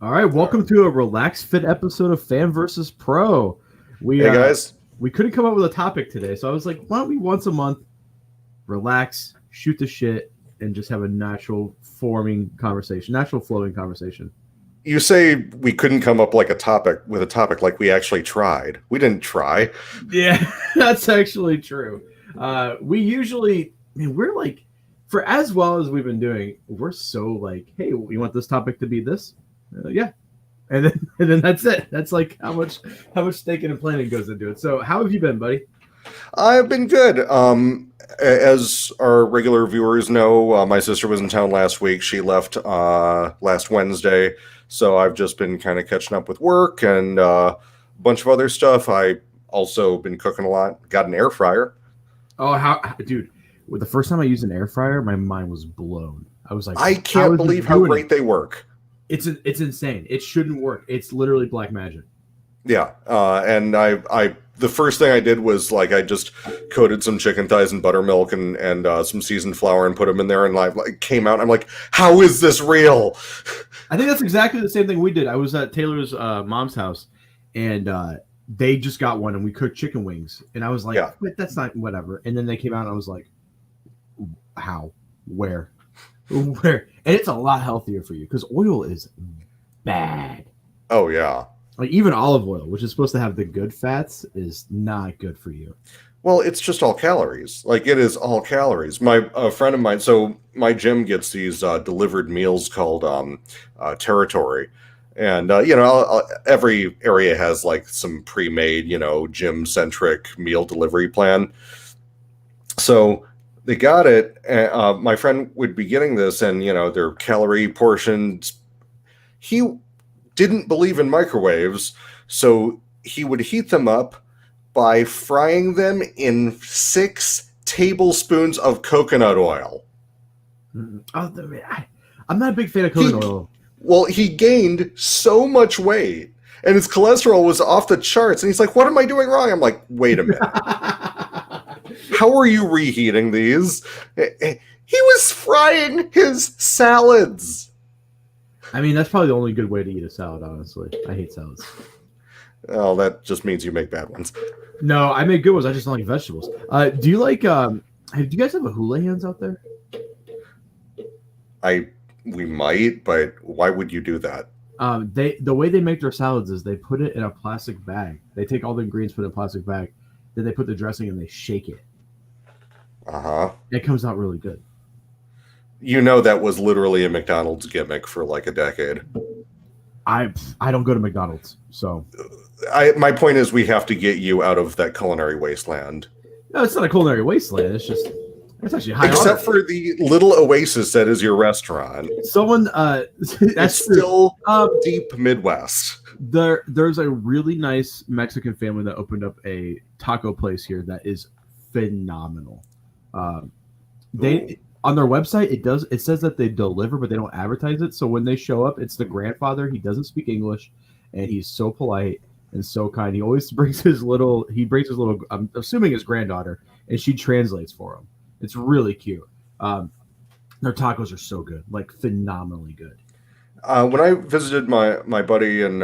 All right, welcome to a relaxed fit episode of Fan versus Pro. We Hey guys. we couldn't come up with a topic today, so I was like, why don't we once a month relax, shoot the shit, and just have a natural flowing conversation. You say we couldn't come up with a topic like we actually tried. We didn't try. Yeah, that's actually true. We usually, we're like, for as well as we've been doing, we're so like, hey, we want this topic to be this, yeah, and then that's it. That's like how much thinking and planning goes into it. So, how have you been, buddy? I've been good. As our regular viewers know, my sister was in town last week. She left last Wednesday, so I've just been kind of catching up with work and a bunch of other stuff. I also been cooking a lot. Got an air fryer. Oh, dude! The first time I used an air fryer, my mind was blown. I was like, I can't believe how great they work. It's insane. It shouldn't work. It's literally black magic. Yeah, and I the first thing I did was like I just coated some chicken thighs in buttermilk and some seasoned flour and put them in there, and like came out. I'm like, how is this real? I think that's exactly the same thing we did. I was at Taylor's mom's house, and they just got one, and we cooked chicken wings, and I was like, Yeah. But that's not whatever. And then they came out, and I was like, how, where, where? And it's a lot healthier for you because oil is bad. Oh yeah. Like even olive oil, which is supposed to have the good fats, is not good for you. Well, it's just all calories. Like it is all calories. A friend of mine. So my gym gets these delivered meals called Territory, and every area has like some pre-made, gym centric meal delivery plan. So they got it. My friend would be getting this, and their calorie portions. He didn't believe in microwaves, so he would heat them up by frying them in 6 tablespoons of coconut oil. Oh, I'm not a big fan of coconut oil. Well, he gained so much weight, and his cholesterol was off the charts, and he's like, what am I doing wrong? I'm like, wait a minute. How are you reheating these? He was frying his salads. I mean, that's probably the only good way to eat a salad, honestly. I hate salads. Oh, that just means you make bad ones. No, I make good ones. I just don't like vegetables. Do you like, do you guys have a hula hands out there? We might, but why would you do that? The way they make their salads is they put it in a plastic bag. They take all the ingredients, put it in a plastic bag, then they put the dressing and they shake it. Uh-huh. It comes out really good. That was literally a McDonald's gimmick for like a decade. I don't go to McDonald's, so my point is we have to get you out of that culinary wasteland. No, it's not a culinary wasteland. It's actually high except for the little oasis that is your restaurant. Someone that's still deep Midwest. There's a really nice Mexican family that opened up a taco place here that is phenomenal. They on their website it says that they deliver, but they don't advertise it. So when they show up, it's the grandfather. He doesn't speak English, and he's so polite and so kind. He always brings his little. I'm assuming his granddaughter, and she translates for him. It's really cute. Their tacos are so good, like phenomenally good. When I visited my buddy in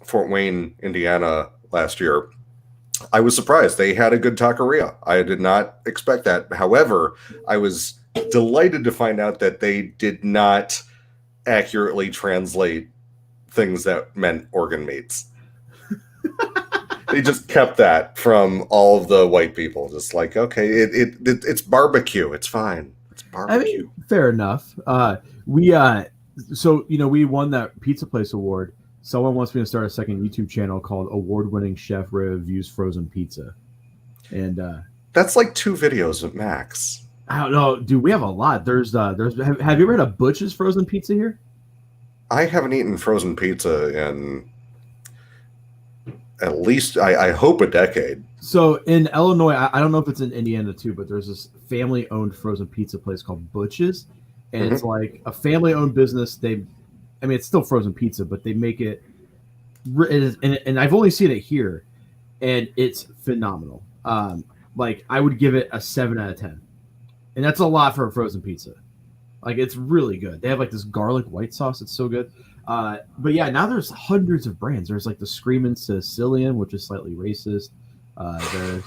Fort Wayne, Indiana last year, I was surprised. They had a good taqueria. I did not expect that. However, I was delighted to find out that they did not accurately translate things that meant organ meats. They just kept that from all of the white people. Just like, okay, it's barbecue. It's fine. It's barbecue. I mean, fair enough. We won that pizza place award. Someone wants me to start a second YouTube channel called Award-Winning Chef Reviews Frozen Pizza, and that's like 2 videos at max. I don't know, dude. We have a lot. Have you ever had a Butch's frozen pizza here? I haven't eaten frozen pizza in at least I hope a decade. So in Illinois, I don't know if it's in Indiana too, but there's this family-owned frozen pizza place called Butch's, and it's like a family-owned business. It's still frozen pizza, but they make it. And I've only seen it here, and it's phenomenal. Like I would give it a 7 out of 10, and that's a lot for a frozen pizza. Like it's really good. They have like this garlic white sauce. It's so good. But yeah, now there's hundreds of brands. There's like the Screamin' Sicilian, which is slightly racist. There's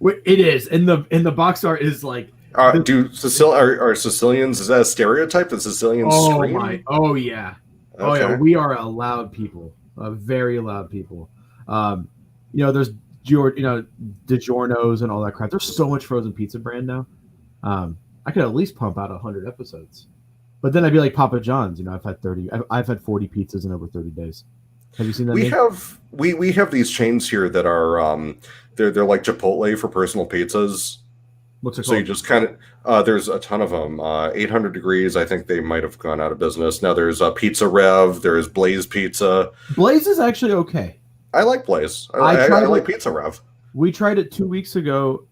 it is, and the box art is like the, Are Sicilians, is that a stereotype that Sicilians scream? oh yeah, oh yeah. Okay. We are a loud people, very loud people. There's DiGiorno's and all that crap. There's so much frozen pizza brand now. I could at least pump out 100 episodes. But then I'd be like Papa John's. I've had 30. I've had 40 pizzas in over 30 days. Have you seen that? We have these chains here that are they're like Chipotle for personal pizzas. What's it So called? you just kind of there's a ton of them. 800 Degrees, I think they might have gone out of business. Now there's Pizza Rev. There's Blaze Pizza. Blaze is actually okay. I like Blaze. I like Pizza Rev. We tried it 2 weeks ago.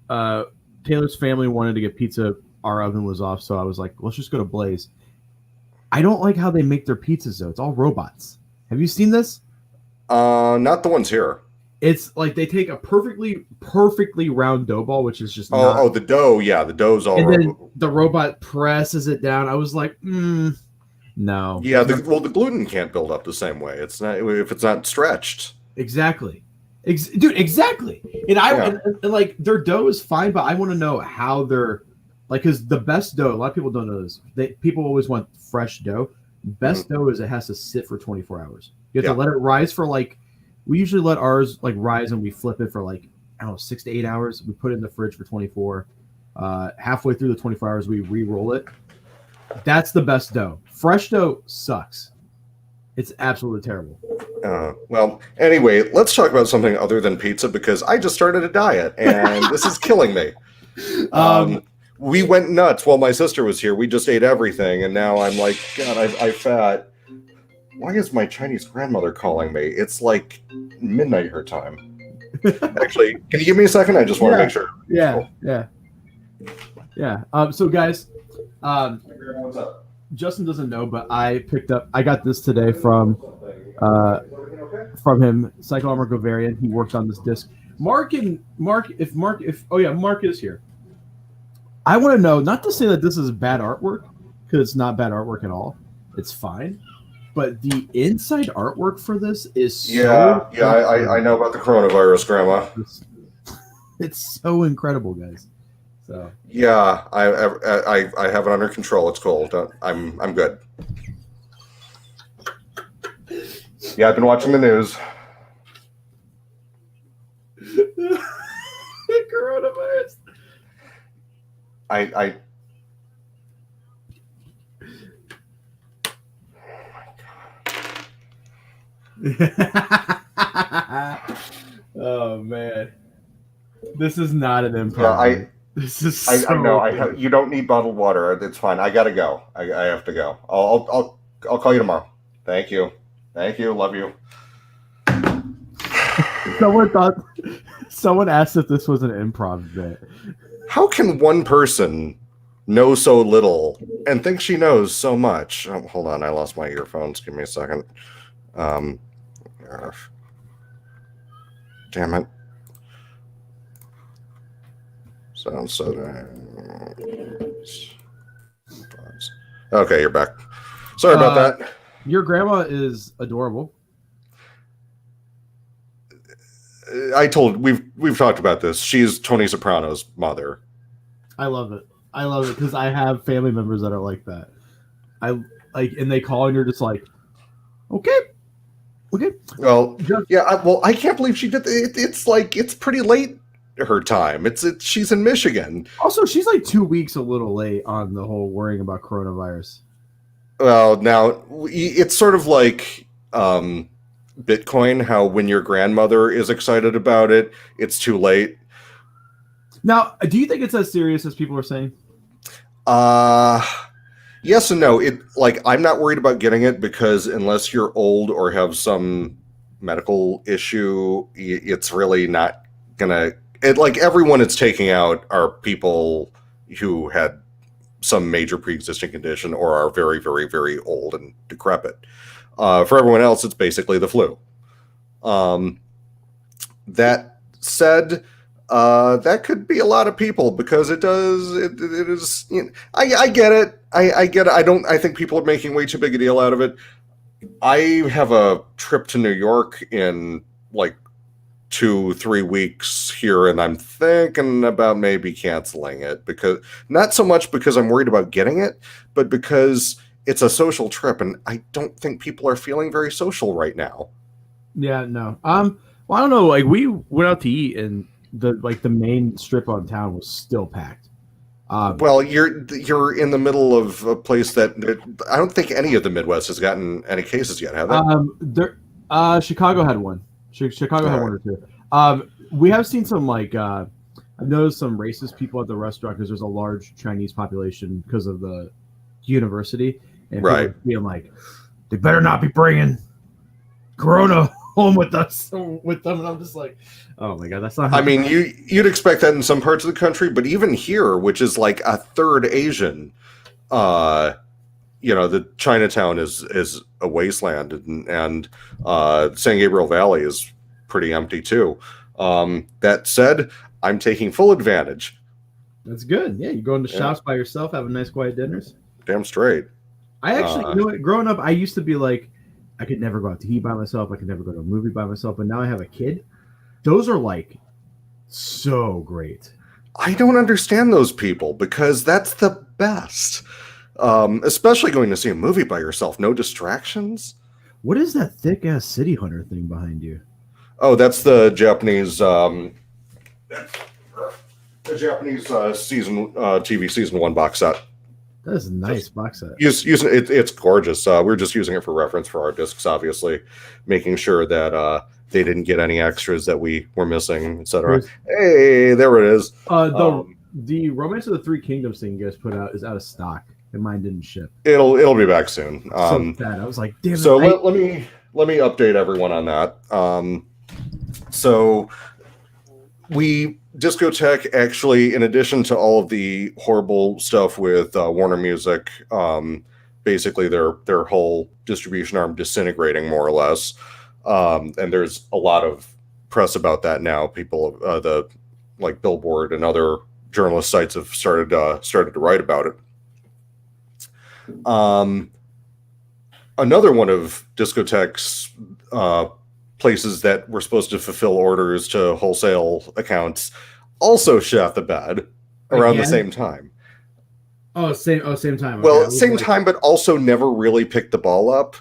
Taylor's family wanted to get pizza. Our oven was off, so I was like, let's just go to Blaze. I don't like how they make their pizzas, though. It's all robots. Have you seen this? Not the ones here. It's like they take a perfectly round dough ball, which is just the dough. Yeah, the dough's all. And then the robot presses it down. I was like, no. Yeah, the gluten can't build up the same way. It's not if it's not stretched. Exactly, dude. Exactly. And like their dough is fine, but I want to know how they're like, because the best dough. A lot of people don't know this. People always want fresh dough. Best dough is it has to sit for 24 hours. You have to let it rise for like. We usually let ours like rise and we flip it for like, I don't know, 6 to 8 hours. We put it in the fridge for 24. Halfway through the 24 hours, we re-roll it. That's the best dough. Fresh dough sucks. It's absolutely terrible. Well, anyway, let's talk about something other than pizza because I just started a diet and this is killing me. We went nuts while my sister was here. We just ate everything. And now I'm like, God, I'm fat. Why is my Chinese grandmother calling me? It's like midnight her time. Actually, can you give me a second? I just want to make sure. Yeah. So guys, What's up? Justin doesn't know, but I got this today from him, Psycho Armor Govarian. He worked on this disc. Mark is here. I want to know, not to say that this is bad artwork, because it's not bad artwork at all. It's fine. But the inside artwork for this is I know about the coronavirus, Grandma. It's so incredible, guys. So yeah, I have it under control. It's cold. I'm good. Yeah, I've been watching the news. The coronavirus. I Oh man, this is not an improv. This is. You don't need bottled water. It's fine. I gotta go. I have to go. I'll call you tomorrow. Thank you. Love you. Someone asked if this was an improv bit. How can one person know so little and think she knows so much? Oh, hold on, I lost my earphones. Give me a second. Damn it. Sounds so nice. Okay, you're back. Sorry about that. Your grandma is adorable. We've talked about this. She's Tony Soprano's mother. I love it because I have family members that are like that. I like, and they call and you're just like, okay. Well, yeah. I can't believe she did. It's like it's pretty late her time. She's in Michigan. Also, she's like 2 weeks a little late on the whole worrying about coronavirus. Well, now it's sort of like Bitcoin. How when your grandmother is excited about it, it's too late. Now, do you think it's as serious as people are saying? Yes and no. I'm not worried about getting it because unless you're old or have some medical issue, it's really not gonna. Everyone it's taking out are people who had some major pre-existing condition or are very, very, very old and decrepit. For everyone else, it's basically the flu. That said, that could be a lot of people because it is. I get it. I get it. I think people are making way too big a deal out of it. I have a trip to New York in like 2-3 weeks here, and I'm thinking about maybe canceling it, because not so much because I'm worried about getting it, but because it's a social trip, and I don't think people are feeling very social right now. Yeah, no. Well, I don't know. Like we went out to eat, and the main strip on town was still packed. Well, you're in the middle of a place that I don't think any of the Midwest has gotten any cases yet, have they? Chicago had one. Chicago All had right. one or two. We have seen some I've noticed some racist people at the restaurant because there's a large Chinese population because of the university, and people Right. are being like, they better not be bringing Corona home with us with them, and I'm just like, oh my god, that's not I how. mean, you'd expect that in some parts of the country, but even here, which is like a third Asian, uh, the Chinatown is a wasteland, and San Gabriel Valley is pretty empty too. That said, I'm taking full advantage. That's good. Yeah, you go into Yeah, shops by yourself, having nice quiet dinners. damn straight. I actually, Uh, growing up, I used to be like, I could never go out to eat by myself. I could never go to a movie by myself. But now I have a kid. Those are like so great. I don't understand those people because that's the best. Especially going to see a movie by yourself, no distractions. What is that thick ass City Hunter thing behind you? Oh, that's the Japanese season TV season 1 box set. That is a nice Just box set. using it, it's gorgeous. We're just using it for reference for our discs, obviously, making sure that they didn't get any extras that we were missing, etc. Hey, there it is. The Romance of the Three Kingdoms thing you guys put out is out of stock, and mine didn't ship. It'll be back soon. So sad. I was like, damn it. So let me update everyone on that. So Discotech actually, in addition to all of the horrible stuff with Warner Music, basically their whole distribution arm disintegrating more or less, and there's a lot of press about that now. People, the like Billboard and other journalist sites have started to write about it. Another one of Discotech's places that were supposed to fulfill orders to wholesale accounts also shot the bed around the same time. Same time. Well, Okay, same time, but also never really picked the ball up.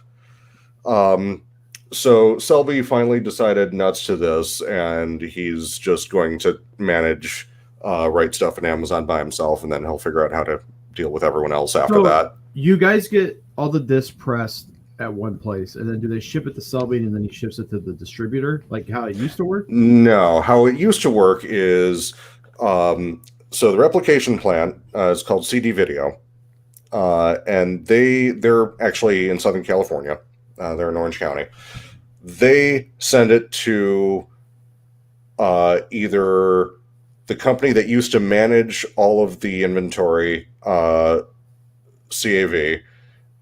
So Selby finally decided nuts to this, and he's just going to manage Right Stuff and Amazon by himself, and then he'll figure out how to deal with everyone else after that. You guys get all the discs pressed at one place, and then do they ship it to Selby, and then he ships it to the distributor, like how it used to work? No, how it used to work is so the replication plant is called CD Video, and they're actually in Southern California. They're in Orange County. They send it to either the company that used to manage all of the inventory, CAV,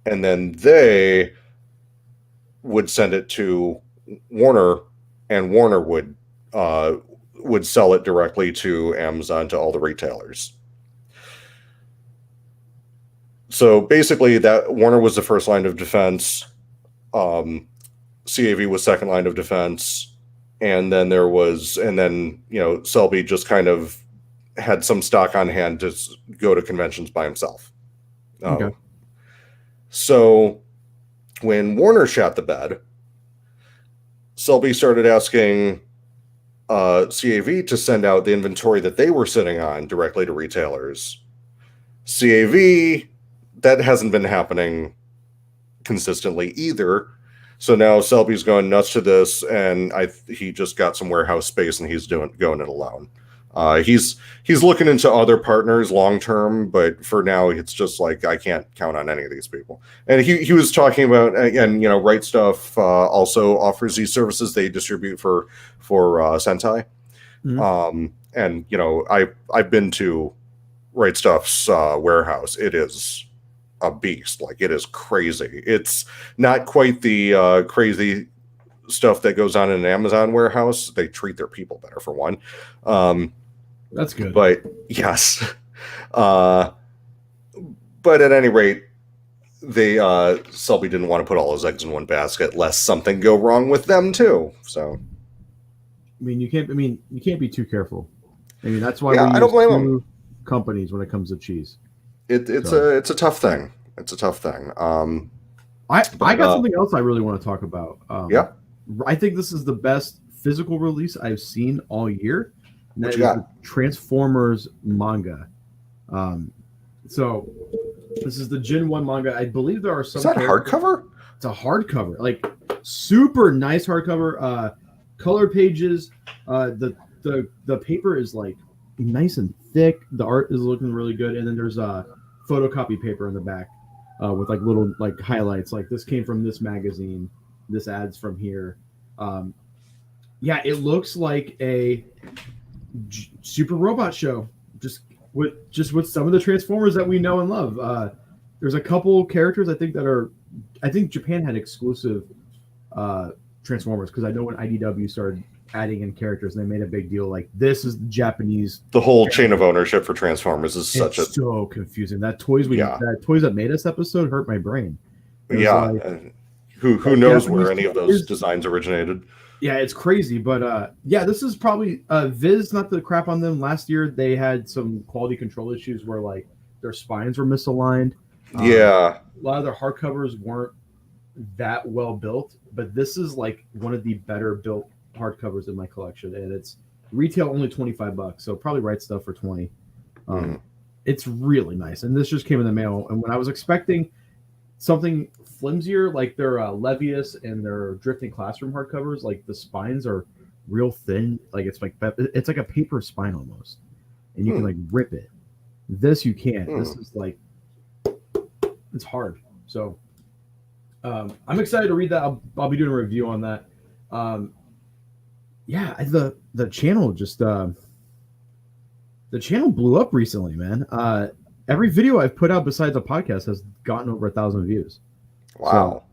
and then they would send it to Warner, and Warner would sell it directly to Amazon, to all the retailers. So basically, that Warner was the first line of defense, CAV was second line of defense, and then Selby just kind of had some stock on hand to go to conventions by himself. Okay. So when Warner shot the bed, Selby started asking CAV to send out the inventory that they were sitting on directly to retailers. CAV, that hasn't been happening consistently either. So now Selby's going nuts to this, and he just got some warehouse space, and he's going it alone. He's looking into other partners long term, but for now it's just like, I can't count on any of these people. And he was talking about, again, Right Stuff also offers these services. They distribute for Sentai. Mhm. And I've been to Right Stuff's warehouse. It is a beast. Like, it is crazy. It's not quite the crazy stuff that goes on in an Amazon warehouse. They treat their people better, for one. That's good. But yes. But but at any rate, they Selby didn't want to put all his eggs in one basket, lest something go wrong with them too. So, I mean, you can't. I mean, you can't be too careful. I mean, that's why yeah, we I use don't blame them. two companies when it comes to cheese. It's a tough thing. It's a tough thing. I got something else I really want to talk about. Yeah. I think this is the best physical release I've seen all year. And What that you is got? the Transformers manga. So this is the Gen 1 manga. I believe there are some. Is that hardcover? It's a hardcover, like super nice hardcover. Color pages. The paper is like nice and thick. The art is looking really good, and then there's a photocopy paper in the back with like little like highlights. Like this came from this magazine. This ad's from here. Yeah, it looks like a super robot show, just with some of the Transformers that we know and love. There's a couple characters I think Japan had exclusive Transformers, because I know when IDW started adding in characters and they made a big deal like this is the Japanese. The whole chain of ownership for Transformers is so confusing. That toys that made us episode hurt my brain. Who knows where any of those designs originated? Yeah, it's crazy, but this is probably Viz. Not to crap on them. Last year they had some quality control issues where like their spines were misaligned. Yeah, a lot of their hardcovers weren't that well built, but this is like one of the better built hardcovers in my collection, and it's retail only $25, so probably Right Stuff for 20. It's really nice, and this just came in the mail. And when I was expecting something flimsier, like their Levius and their Drifting Classroom hardcovers, like the spines are real thin, like it's like a paper spine almost, and you can like rip it. This you can't. This is like it's hard. So I'm excited to read that. I'll be doing a review on that. The channel just the channel blew up recently, man. Every video I've put out besides a podcast has gotten over 1,000 views. Wow.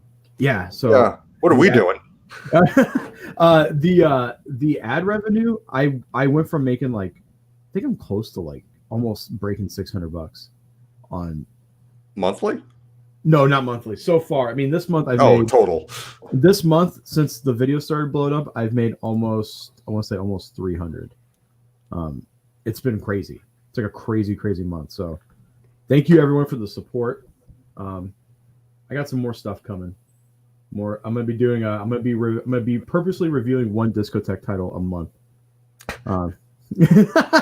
So what are we doing? The ad revenue, I went from making like, I think I'm close to like almost breaking $600 on monthly. No, not monthly. So far, I mean, this month I've made total. This month, since the video started blowing up, I've made almost 300. It's been crazy. It's like a crazy month. So, thank you everyone for the support. I got some more stuff coming. I'm gonna be doing. I'm gonna be purposely reviewing one discotheque title a month.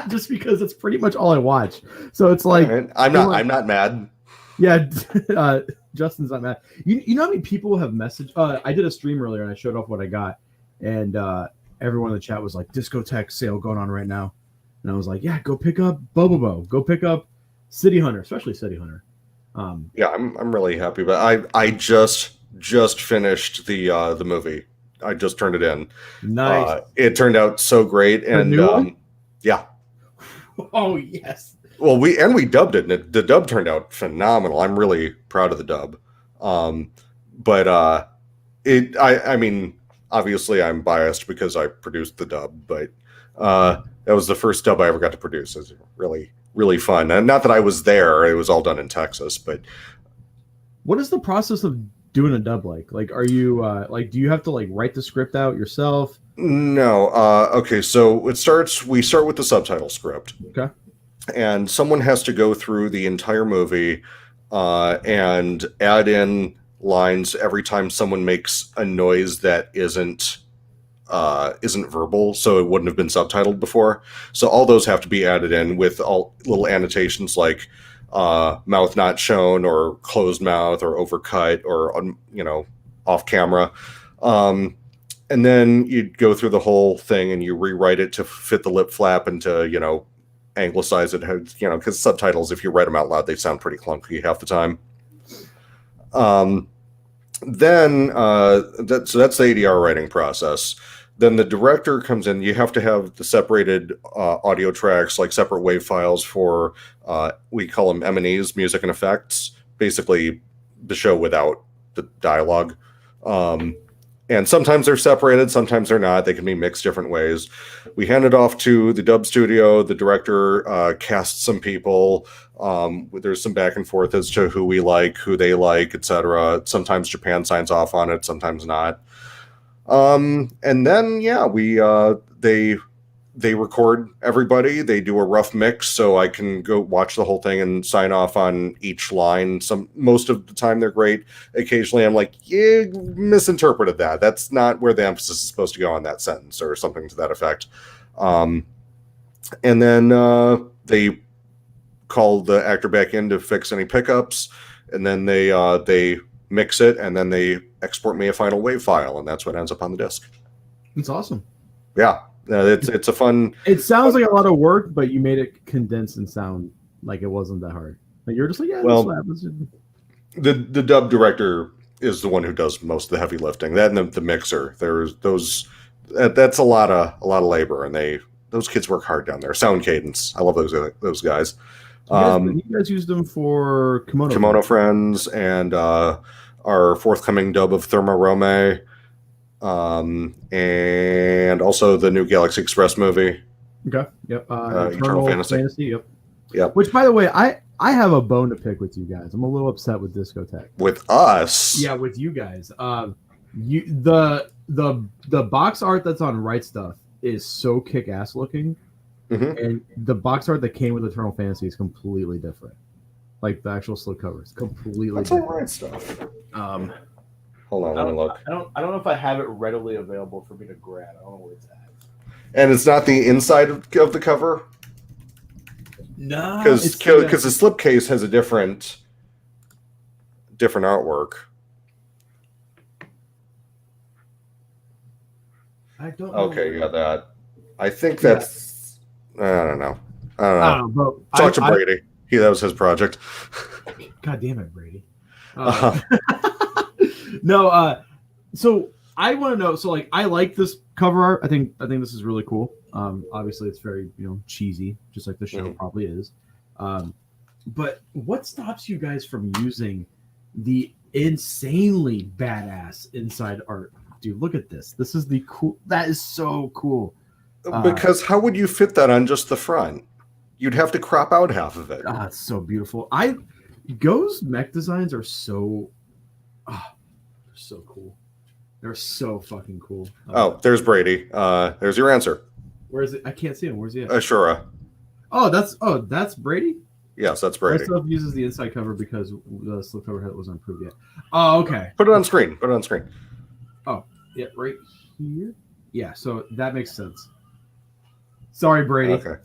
Just because it's pretty much all I watch. So it's like I'm not mad. Yeah, Justin's not mad. You know how many people have messaged? I did a stream earlier and I showed off what I got, and everyone in the chat was like, "Discotheque sale going on right now," and I was like, "Yeah, go pick up Bobobo, go pick up City Hunter, especially City Hunter." I'm really happy, but I just finished the movie. I just turned it in. Nice. It turned out so great, and yeah. Oh yes. Well, we dubbed it, and the dub turned out phenomenal. I'm really proud of the dub. I mean, obviously I'm biased because I produced the dub, but that was the first dub I ever got to produce. It was really, really fun. And not that I was there; it was all done in Texas. But what is the process of doing a dub like? Like, are you do you have to like write the script out yourself? No. Okay, so we start with the subtitle script. Okay. And someone has to go through the entire movie and add in lines every time someone makes a noise that isn't verbal, so it wouldn't have been subtitled before. So all those have to be added in with all little annotations like mouth not shown, or closed mouth, or overcut, or off camera. And then you go through the whole thing and you rewrite it to fit the lip flap and to anglicize it, because subtitles, if you read them out loud, they sound pretty clunky half the time. Then that's the ADR writing process. Then the director comes in. You have to have the separated audio tracks, like separate wave files for we call them M&Es, music and effects, basically the show without the dialogue. And sometimes they're separated, sometimes they're not. They can be mixed different ways. We hand it off to the dub studio. The director casts some people. There's some back and forth as to who we like, who they like, etc. Sometimes Japan signs off on it, sometimes not. And then they record everybody. They do a rough mix, so I can go watch the whole thing and sign off on each line. Most of the time they're great. Occasionally I'm like, you misinterpreted that. That's not where the emphasis is supposed to go on that sentence, or something to that effect. And then they call the actor back in to fix any pickups, and then they mix it, and then they export me a final wave file, and that's what ends up on the disc. It's awesome. Yeah. It's a fun. It sounds like a lot of work, but you made it condense and sound like it wasn't that hard. Like you're just like, yeah. Well, the dub director is the one who does most of the heavy lifting. That and the mixer. There's those. That's a lot of labor, and those kids work hard down there. Sound Cadence. I love those guys. You guys used them for Kimono Friends, and our forthcoming dub of Thermo Rome. And also the new Galaxy Express movie. Okay. Yep. Eternal Fantasy. Yep. Which, by the way, I have a bone to pick with you guys. I'm a little upset with Discotheque. With us? Yeah, with you guys. The box art that's on Right Stuff is so kick-ass looking, and the box art that came with Eternal Fantasy is completely different. Like the actual slipcover is completely different. All Right Stuff. Hold on, let me look. I don't know if I have it readily available for me to grab. I don't know where it's at. And it's not the inside of the cover? No. Because the slipcase has a different artwork. I don't know. Okay, you got that. I think that's... I don't know. Talk to Brady. That was his project. God damn it, Brady. No, so I want to know. So, like, I like this cover art. I think this is really cool. Obviously, it's very cheesy, just like the show probably is. But what stops you guys from using the insanely badass inside art? Dude, look at this. This is the cool. That is so cool. Because how would you fit that on just the front? You'd have to crop out half of it. It's so beautiful. Go's mech designs are so. So cool. They're so fucking cool. There's Brady. There's your answer. Where is it? I can't see him. Where's he at? Ashura. That's Brady? Yes, that's Brady. Right Stuff uses the inside cover because the slipcover wasn't approved yet. Oh, okay. Put it on screen. Oh, yeah, right here? Yeah, so that makes sense. Sorry, Brady. Okay.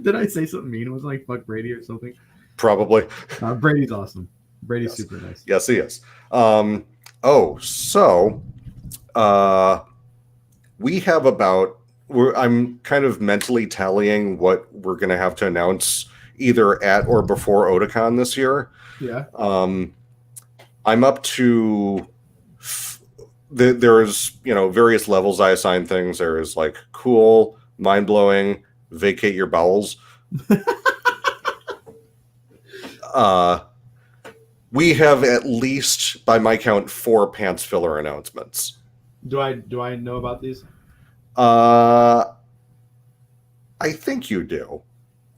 Did I say something mean? It was like fuck Brady or something? Probably. Brady's awesome. Brady's super nice. Yes, he is. We have I'm kind of mentally tallying what we're going to have to announce either at or before Otakon this year. Yeah. I'm up to there's various levels I assign things. There is like cool, mind-blowing, vacate your bowels. We have at least, by my count, 4 pants filler announcements. Do I know about these? I think you do.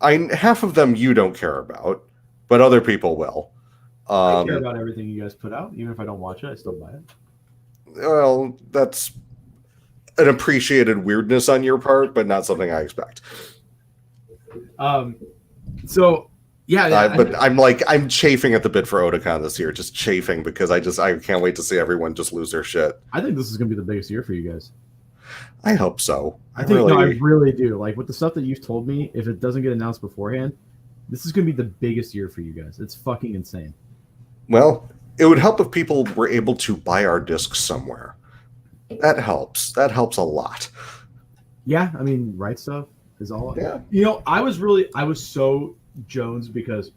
Half of them you don't care about, but other people will. I care about everything you guys put out. Even if I don't watch it, I still buy it. Well, that's an appreciated weirdness on your part, but not something I expect. So yeah, but I'm chafing at the bit for Otakon this year, just chafing because I can't wait to see everyone just lose their shit. I think this is gonna be the biggest year for you guys. I hope so. I really do. Like with the stuff that you've told me, if it doesn't get announced beforehand, this is gonna be the biggest year for you guys. It's fucking insane. Well, it would help if people were able to buy our discs somewhere. That helps. That helps a lot. Yeah, I mean, Right Stuff is all. Yeah. I was so Jones because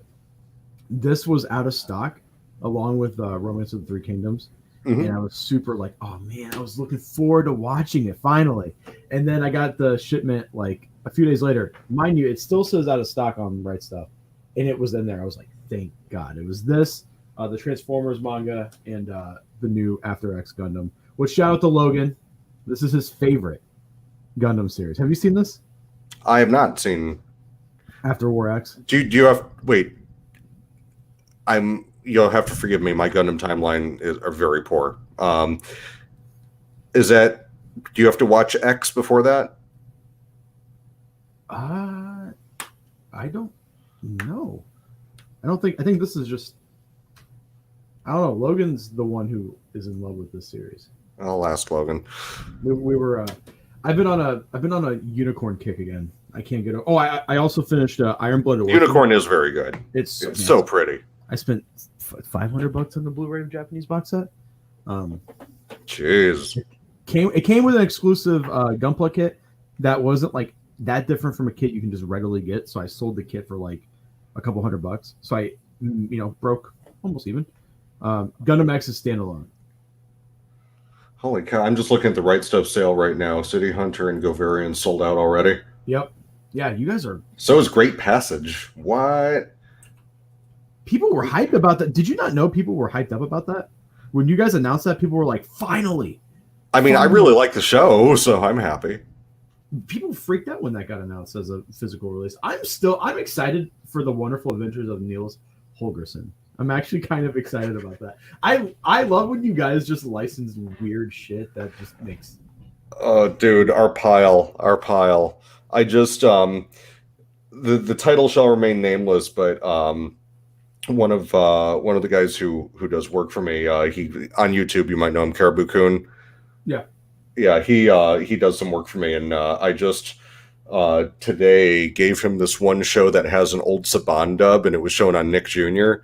this was out of stock along with Romance of the Three Kingdoms. Mm-hmm. And I was super like, oh man, I was looking forward to watching it finally. And then I got the shipment like a few days later. Mind you, it still says out of stock on Right Stuff. And it was in there. I was like, thank God. It was this. the Transformers manga, and the new After X Gundam. Which shout out to Logan. This is his favorite Gundam series. Have you seen this? I have not seen After War X. Do you have wait? You'll have to forgive me. My Gundam timeline are very poor. Is that? Do you have to watch X before that? I don't know. I think this is just. I don't know. Logan's the one who is in love with this series. I'll ask Logan. We were. I've been on a unicorn kick again. I can't get. Oh, I also finished Iron Blooded. Unicorn is very good. It's so pretty. I spent $500 on the Blu-ray Japanese box set. Jeez. It came with an exclusive Gunpla kit that wasn't like that different from a kit you can just readily get. So I sold the kit for like a couple $100. So I, broke almost even. Gundam X is standalone. Holy cow! I'm just looking at the Right Stuff sale right now. City Hunter and Govarian sold out already. Yep. Yeah, you guys are. So is Great Passage. What? People were hyped about that. Did you not know people were hyped up about that? When you guys announced that, people were like, finally. I mean, I really like the show, so I'm happy. People freaked out when that got announced as a physical release. I'm excited for the wonderful adventures of Niels Holgersson. I'm actually kind of excited about that. I love when you guys just license weird shit that just makes. Oh, dude, our pile. I just the title shall remain nameless, but one of the guys who does work for me, he on YouTube, you might know him, Caribou Kun. Yeah, he does some work for me, and I just today gave him this one show that has an old Saban dub, and it was shown on Nick Jr.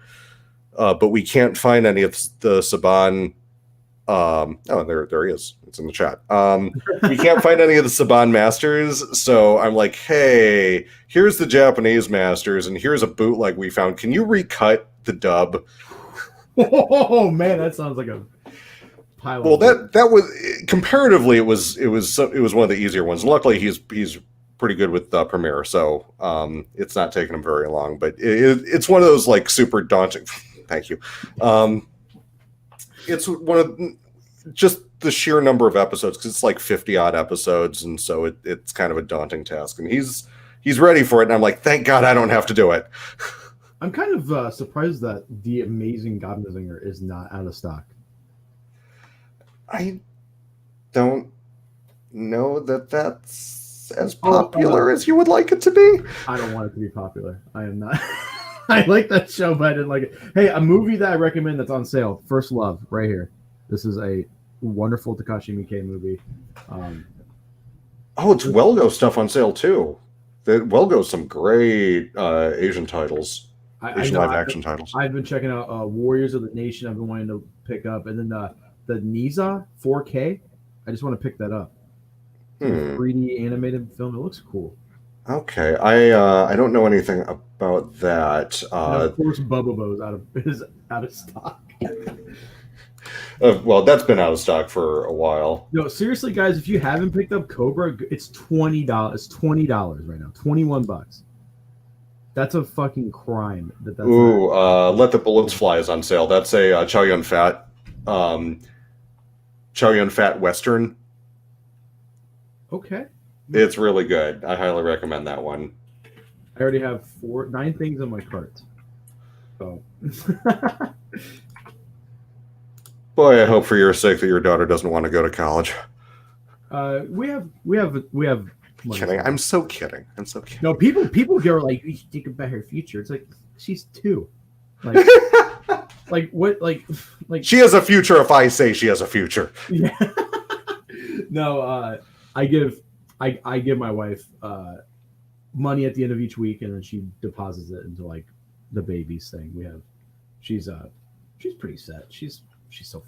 But we can't find any of the Saban. There he is. It's in the chat. We can't find any of the Saban masters, so I'm like, hey, here's the Japanese masters, and here's a bootleg we found. Can you recut the dub? Oh man, that sounds like a pile. Well, that was comparatively, it was one of the easier ones. Luckily, he's pretty good with Premiere, so it's not taking him very long. But it's one of those like super daunting. Thank you. It's one of just the sheer number of episodes, because it's like 50 odd episodes, and so it's kind of a daunting task. And he's ready for it, and I'm like, thank God I don't have to do it. I'm kind of surprised that the amazing Godmizinger is not out of stock. I don't know that that's as popular as you would like it to be. I don't want it to be popular. I am not. I like that show, but I didn't like it. Hey, a movie that I recommend that's on sale, First Love, right here. This is a wonderful Takashi Miike movie. It's Welgo stuff on sale, too. Welgo's some great Asian titles. Asian live-action titles. I've been checking out Warriors of the Nation. I've been wanting to pick up. And then the Niza 4K. I just want to pick that up. 3D animated film. It looks cool. Okay, I don't know anything about that. Of course, Bobo's is out of stock. Well, that's been out of stock for a while. No, seriously, guys, if you haven't picked up Cobra, it's $20. It's $20 right now. $21. That's a fucking crime. That's Let the Bullets Fly is on sale. That's a Chow Yun Fat Western. Okay. It's really good. I highly recommend that one. I already have 9 things on my cart. So. Boy, I hope for your sake that your daughter doesn't want to go to college. We have. Kidding. I'm so kidding. No, people go like, you should think about her future. It's like she's 2. Like, like what? Like she has a future. If I say she has a future. Yeah. No, I give my wife money at the end of each week, and then she deposits it into like the babies thing. She's pretty set. She's so.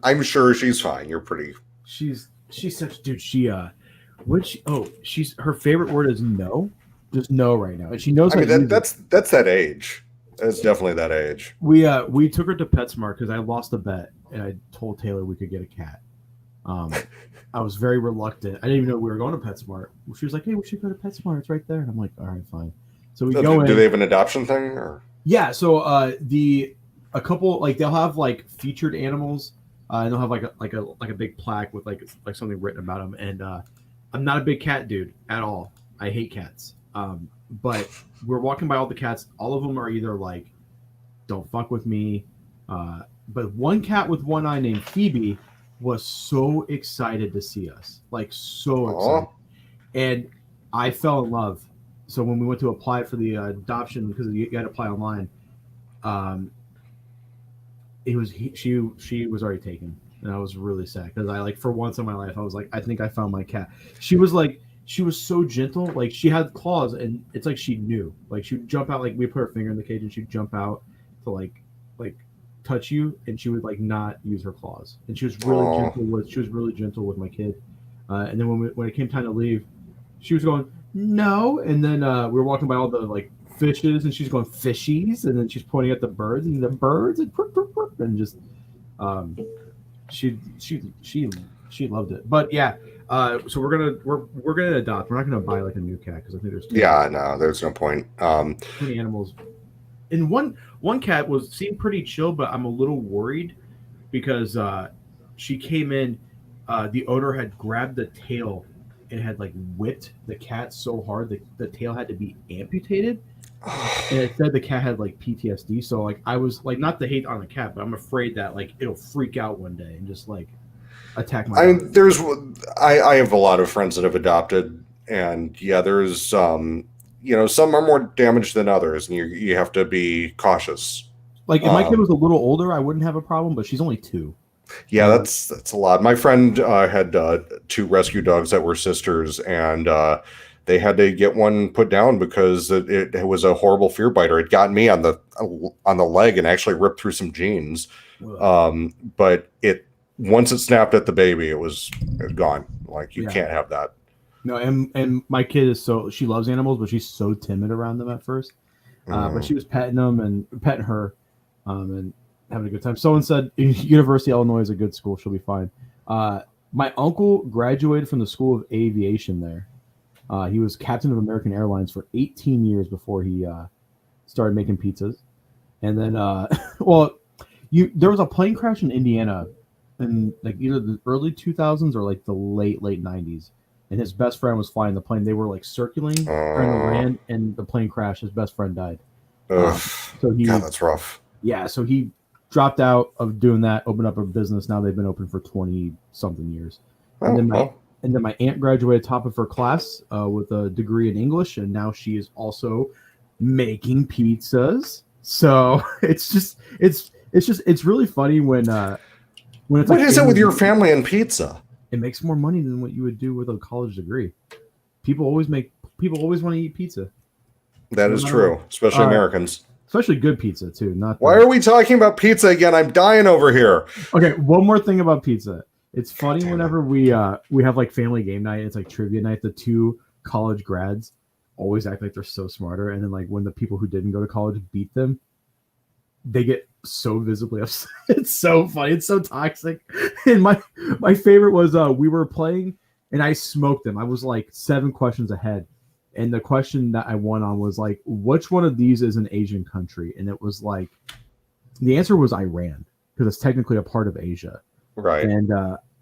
I'm sure she's fine. You're pretty. She's such dude. She's her favorite word is no, just no right now, and she knows. I mean that's that age. That's definitely that age. We took her to PetSmart because I lost a bet, and I told Taylor we could get a cat. I was very reluctant. I didn't even know we were going to PetSmart. She was like, "Hey, we should go to PetSmart. It's right there." And I'm like, "All right, fine." So we go in. Do they have an adoption thing? Or? Yeah. So a couple like they'll have like featured animals, and they'll have like a big plaque with like something written about them. And I'm not a big cat dude at all. I hate cats. But we're walking by all the cats. All of them are either like, "Don't fuck with me," but one cat with one eye named Phoebe was so excited to see us, like so excited, Oh, and I fell in love. So when we went to apply for the adoption, because you got to apply online, um, she was already taken, and I was really sad because I like for once in my life I was like, I think I found my cat. She was so gentle, like she had claws, and it's like she knew, like she would jump out, like we put her finger in the cage and she'd jump out to like touch you, and she would like not use her claws, and oh, she was really gentle with my kid. And then when it came time to leave, she was going no, and then we were walking by all the like fishes, and she's going fishies, and then she's pointing at the birds and and just um, she loved it. But yeah, so we're gonna adopt. We're not gonna buy like a new cat because I think there's yeah, no, there's no point. too many animals. And one cat seemed pretty chill, but I'm a little worried because she came in. The owner had grabbed the tail and had like whipped the cat so hard that the tail had to be amputated. And it said the cat had like PTSD. So like I was like not to hate on the cat, but I'm afraid that like it'll freak out one day and just like attack my I daughter. mean, I have a lot of friends that have adopted, and yeah, there's some are more damaged than others, and you have to be cautious. Like if my kid Um, was a little older, I wouldn't have a problem, but she's only 2. yeah, Uh, that's a lot. My friend had two rescue dogs that were sisters, and they had to get one put down because it was a horrible fear biter. It got me on the leg and actually ripped through some jeans. But it once it snapped at the baby, it was gone. Like you yeah. can't have that. No, and my kid is she loves animals, but she's so timid around them at first. But Mm. she was petting them and petting her, and having a good time. Someone said University of Illinois is a good school; she'll be fine. My uncle graduated from the School of Aviation there. He was captain of American Airlines for 18 years before he started making pizzas. And then, well, there was a plane crash in Indiana in like either the early 2000s or like the late 90s, and his best friend was flying the plane. They were like circling, trying to Uh, land, and the plane crashed. His best friend died. ugh. Um, so God, he that's rough. Yeah, so he dropped out of doing that, opened up a business. Now they've been open for 20 something years. And Oh then my well. and then my aunt graduated top of her class with a degree in English, and now she is also making pizzas. So it's really funny when it's What like is it with your family. family and pizza? It makes more money than what you would do with a college degree. People always want to eat pizza, That no is matter what. true, especially All right, Americans. especially good pizza too, not Why the are we talking about pizza again? I'm dying over here. Okay, one more thing about pizza. It's God funny damn it. whenever we have like family game night, it's like trivia night, the two college grads always act like they're so smarter, and then like when the people who didn't go to college beat them, they get so visibly upset. It's so funny. It's so toxic. And my favorite was we were playing and I smoked them. I was like 7 questions ahead. And the question that I won on was like, which one of these is an Asian country? And it was like the answer was Iran because it's technically a part of Asia. Right. And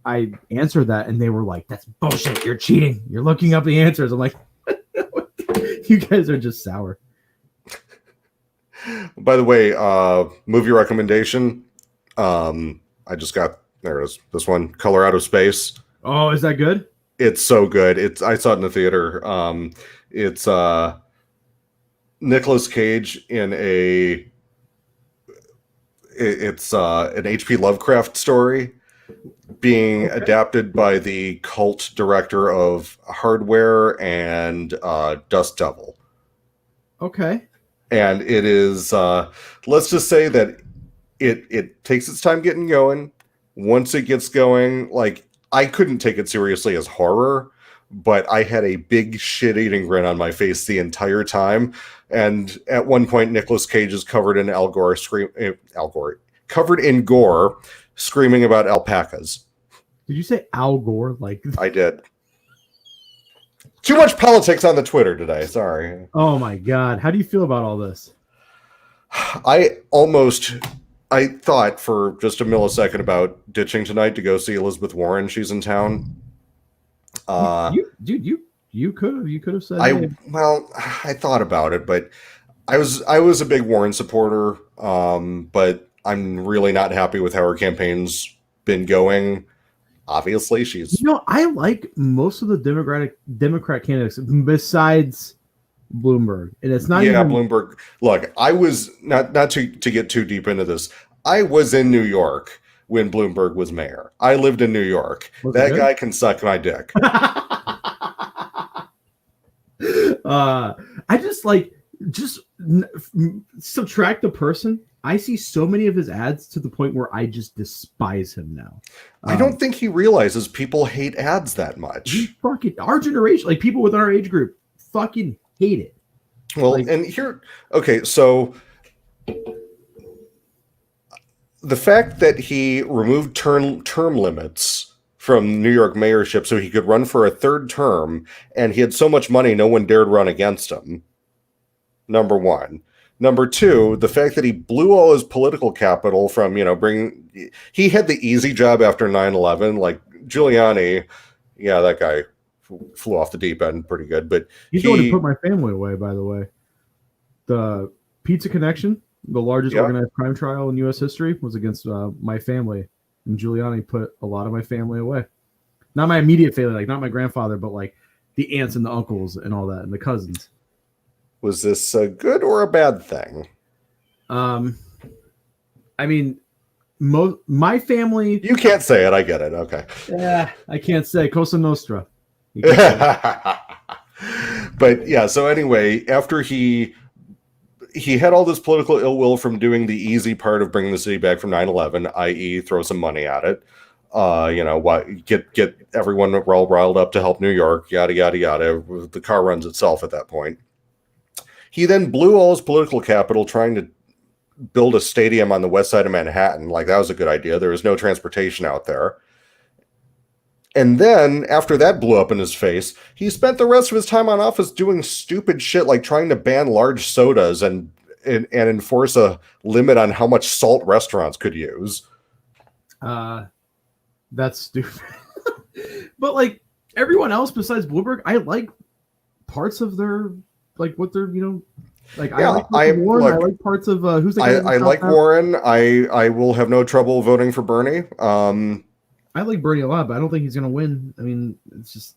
I answered that, and they were like, "That's bullshit. You're cheating. You're looking up the answers." I'm like, "You guys are just sour." By the way, movie recommendation. I just got there it is. This one, Color Out of Space. Oh, is that good? It's so good. I saw it in the theater. It's Nicolas Cage in it's an H.P. Lovecraft story being Okay. adapted by the cult director of Hardware and Dust Devil. Okay. And it is let's just say that it takes its time getting going. Once it gets going, like I couldn't take it seriously as horror, but I had a big shit-eating grin on my face the entire time. And at one point, Nicolas Cage is covered in covered in gore, screaming about alpacas. Did you say Al Gore? Like, I did. Too much politics on the Twitter today. Sorry. oh my God. How do you feel about all this? I almost I thought for just a millisecond about ditching tonight to go see Elizabeth Warren. She's in town. You could have said, I hey. well, I thought about it, but I was a big Warren supporter, but I'm really not happy with how her campaign's been going. Obviously, she's I like most of the Democrat candidates besides Bloomberg, and it's not even Bloomberg. Look, I was not to get too deep into this. I was in New York when Bloomberg was mayor. I lived in New York. That guy can suck my dick. I just subtract the person. I see so many of his ads to the point where I just despise him now. I don't think he realizes people hate ads that much. Our generation, like people within our age group, fucking hate it. Well, and here, okay, so the fact that he removed term limits from New York mayorship so he could run for a third term, and he had so much money no one dared run against him. Number one. Number two, the fact that he blew all his political capital from, he had the easy job after 9/11, like Giuliani. Yeah, that guy flew off the deep end pretty good, but he's going to put my family away, by the way. The Pizza Connection, the largest organized crime trial in U.S. history, was against my family, and Giuliani put a lot of my family away. Not my immediate family, like not my grandfather, but like the aunts and the uncles and all that, and the cousins. Was this a good or a bad thing? I mean, my family. You can't say it. I get it. Okay. Yeah, I can't say Cosa Nostra. But yeah. So anyway, after he had all this political ill will from doing the easy part of bringing the city back from 9/11, i.e., throw some money at it. Get everyone riled up to help New York. Yada yada yada. The car runs itself at that point. He then blew all his political capital trying to build a stadium on the west side of Manhattan. Like, that was a good idea. There was no transportation out there. And then, after that blew up in his face, he spent the rest of his time on office doing stupid shit like trying to ban large sodas and enforce a limit on how much salt restaurants could use. That's stupid. But, like, everyone else besides Bloomberg, I like parts of their... like what they're, I like parts of who's the guy. I like Warren. I will have no trouble voting for Bernie. I like Bernie a lot, but I don't think he's going to win. I mean, it's just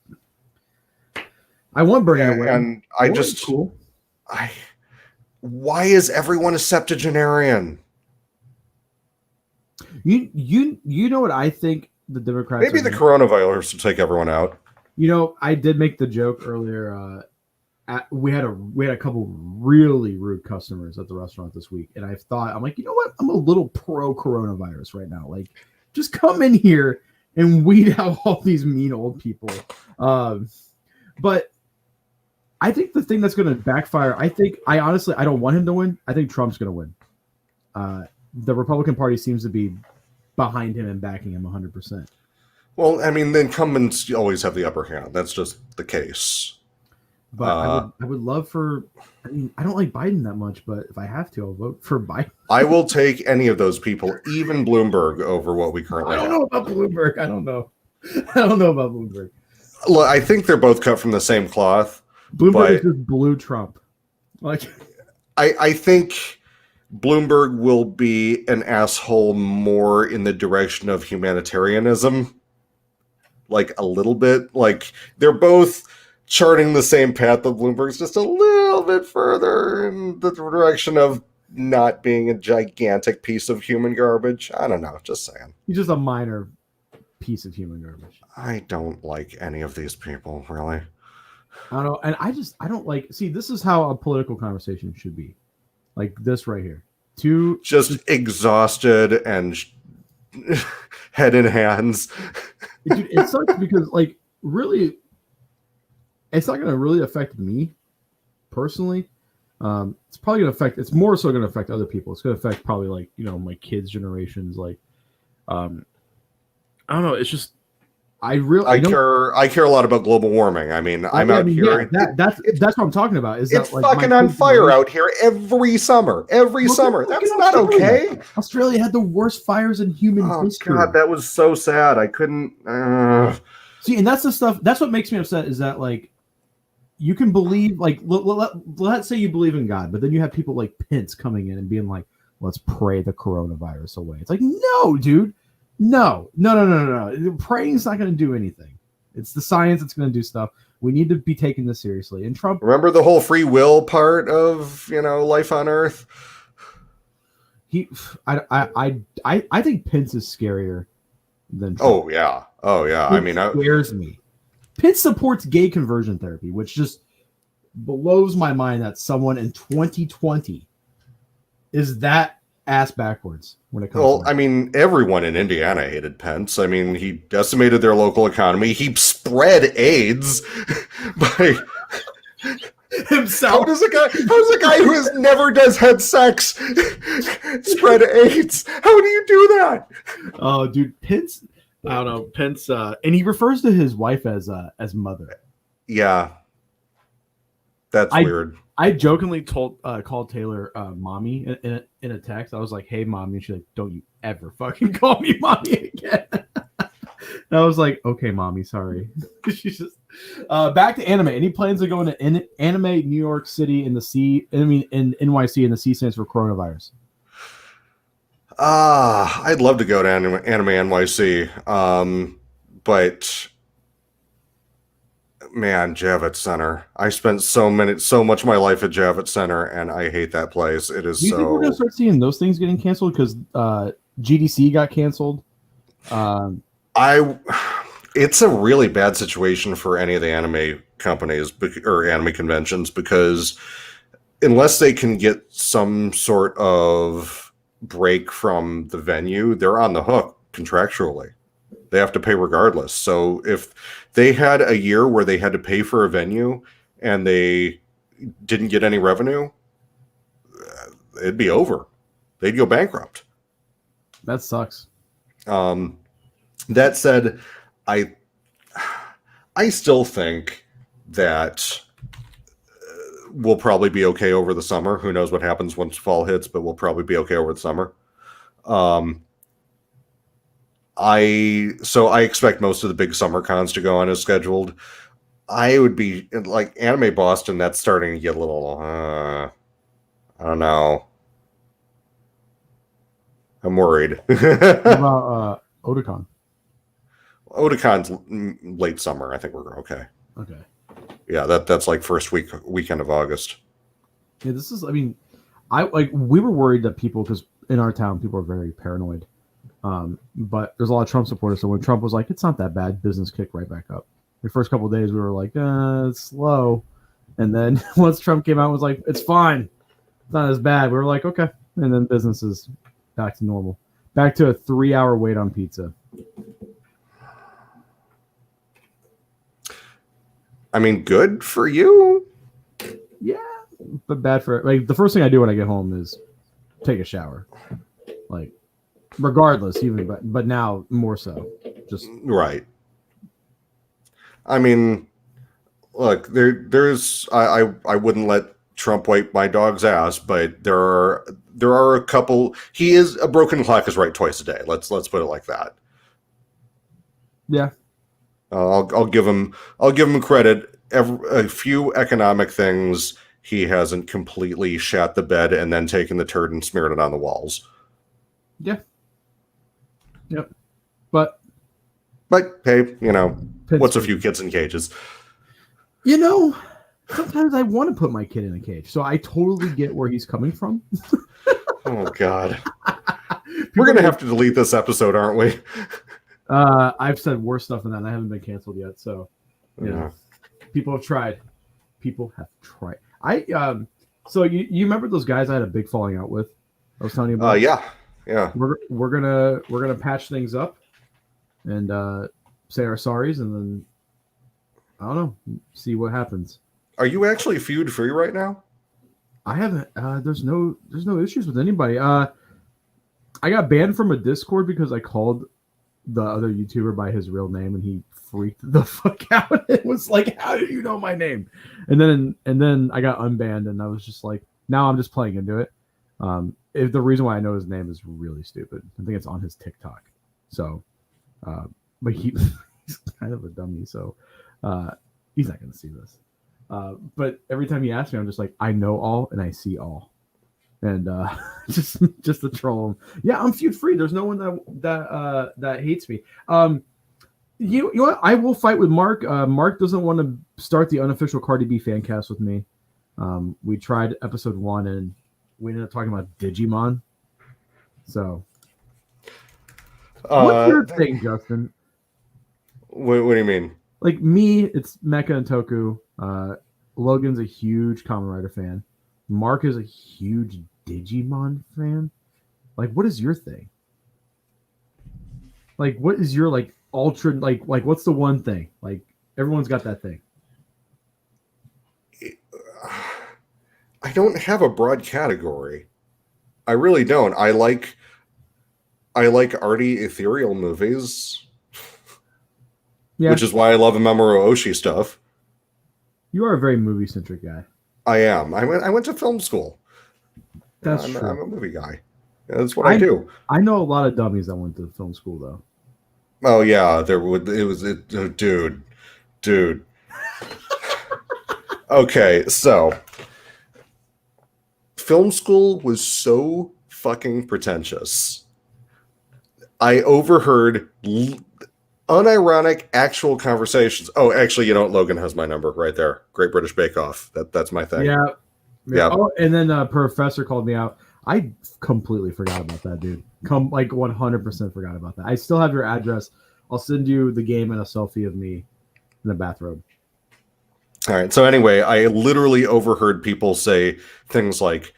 I want Bernie to win, and Warren's cool. Why is everyone a septuagenarian? You know what I think the Democrats maybe the coronavirus will take everyone out. I did make the joke earlier. We had a couple really rude customers at the restaurant this week, and I'm like, you know what? I'm a little pro coronavirus right now. Like, just come in here and weed out all these mean old people. But I think the thing that's going to backfire. I honestly don't want him to win. I think Trump's going to win. The Republican Party seems to be behind him and backing him 100%. Well, I mean, the incumbents always have the upper hand. That's just the case. But I would love for. I mean, I don't like Biden that much, but if I have to, I'll vote for Biden. I will take any of those people, even Bloomberg, over what we currently have. I don't know about Bloomberg. I don't know about Bloomberg. Look, I think they're both cut from the same cloth. Bloomberg is just blue Trump. Like, I think Bloomberg will be an asshole more in the direction of humanitarianism. Like, a little bit. Like, they're both charting the same path, but Bloomberg's just a little bit further in the direction of not being a gigantic piece of human garbage. I don't know, just saying. He's just a minor piece of human garbage. I don't like any of these people, really. I don't know, and I don't like. See, this is how a political conversation should be, like this right here. Just exhausted and head in hands. It sucks because, like, really, it's not going to really affect me personally. It's probably going to affect. It's more so going to affect other people. It's going to affect probably, like, my kids' generations. Like, I don't know. It's just I really, I care a lot about global warming. I mean, I'm out here. Yeah, that's what I'm talking about. Is it's that like fucking on fire out here every summer. Every summer. That's not okay. Australia had the worst fires in human history. God, that was so sad. I couldn't. See, and that's the stuff. That's what makes me upset. Is that like you can believe, like let's say you believe in God, but then you have people like Pence coming in and being like, "Let's pray the coronavirus away." It's like, no, dude. No. Praying's not going to do anything. It's the science that's going to do stuff. We need to be taking this seriously. And Trump, remember the whole free will part of life on Earth. I think Pence is scarier than Trump. Oh yeah. It scares me. Pence supports gay conversion therapy, which just blows my mind that someone in 2020 is that ass backwards when it comes to I mean, everyone in Indiana hated Pence. I mean, he decimated their local economy. He spread AIDS by himself. How does a guy who never had sex spread AIDS? How do you do that? Oh, dude, Pence. I don't know, Pence, and he refers to his wife as mother. Yeah, that's weird. I jokingly called Taylor mommy in a text. I was like, "Hey, mommy," and she's like, "Don't you ever fucking call me mommy again." And I was like, "Okay, mommy, sorry." She's just back to anime. Any plans to go into anime New York City in the C? I mean, in NYC, and the C stands for coronavirus. I'd love to go to Anime NYC, but man, Javits Center. I spent so much of my life at Javits Center, and I hate that place. It is. Do you think we're gonna start seeing those things getting canceled because GDC got canceled? It's a really bad situation for any of the anime companies or anime conventions because unless they can get some sort of break from the venue, they're on the hook contractually. They have to pay regardless. So if they had a year where they had to pay for a venue and they didn't get any revenue, it'd be over. They'd go bankrupt. That sucks. That said, I still think that we'll probably be okay over the summer. Who knows what happens once fall hits, but we'll probably be okay over the summer. I expect most of the big summer cons to go on as scheduled. I would be like Anime Boston. That's starting to get a little, I don't know. I'm worried. What about Otakon? Otakon's late summer. I think we're okay. Okay. Yeah, that's like first weekend of August. Yeah, this is. I mean, we were worried that people, because in our town people are very paranoid. But there's a lot of Trump supporters. So when Trump was like, "It's not that bad," business kicked right back up. The first couple of days we were like, "It's slow," and then once Trump came out and was like, "It's fine, it's not as bad," we were like, "Okay," and then business is back to normal, back to a 3-hour wait on pizza. I mean, good for you. Yeah, but bad for like the first thing I do when I get home is take a shower. Like, regardless, even but now more so. Just right. I mean, look, there's I wouldn't let Trump wipe my dog's ass, but there are a couple. He is a broken clock is right twice a day. Let's put it like that. Yeah. I'll give him credit. A few economic things he hasn't completely shat the bed and then taken the turd and smeared it on the walls. Yeah. Yep. But hey, what's a few kids in cages? Sometimes I want to put my kid in a cage, so I totally get where he's coming from. Oh God. We're gonna have to delete this episode, aren't we? I've said worse stuff than that, and I haven't been canceled yet. So, people have tried. So you remember those guys I had a big falling out with? I was telling you about. Yeah. We're gonna patch things up, and say our sorries, and then I don't know, see what happens. Are you actually feud free right now? I haven't. There's no issues with anybody. I got banned from a Discord because I called the other YouTuber by his real name, and he freaked the fuck out. It was like, how do you know my name? And then I got unbanned, and I was just like, now I'm just playing into it. If the reason why I know his name is really stupid, I think it's on his TikTok. So, but he's kind of a dummy, so he's not going to see this. But every time he asks me, I'm just like, I know all and I see all, and just to troll him. Yeah, I'm feud free. There's no one that hates me. You know what? I will fight with Mark. Mark doesn't want to start the unofficial Cardi B fan cast with me. We tried episode 1 and we ended up talking about Digimon. So, what's your thing, Justin? What do you mean? Like me, it's Mecha and Toku. Logan's a huge Kamen Rider fan. Mark is a huge Digimon fan. Like, what is your thing? Like, what is your like ultra like what's the one thing? Like, everyone's got that thing. I don't have a broad category. I really don't. I like arty, ethereal movies. Yeah. Which is why I love Mamoru Oshii stuff. You are a very movie-centric guy. I am. I went to film school. That's true. I'm a movie guy. That's what I do. I know a lot of dummies that went to film school, though. Oh yeah, dude. Okay, so film school was so fucking pretentious. I overheard unironic actual conversations. Oh, actually, you know what? Logan has my number right there. Great British Bake Off. That's my thing. Yeah. Oh, and then a professor called me out. I completely forgot about that, dude. 100% forgot about that. I still have your address. I'll send you the game and a selfie of me in a bathrobe. All right. So anyway, I literally overheard people say things like,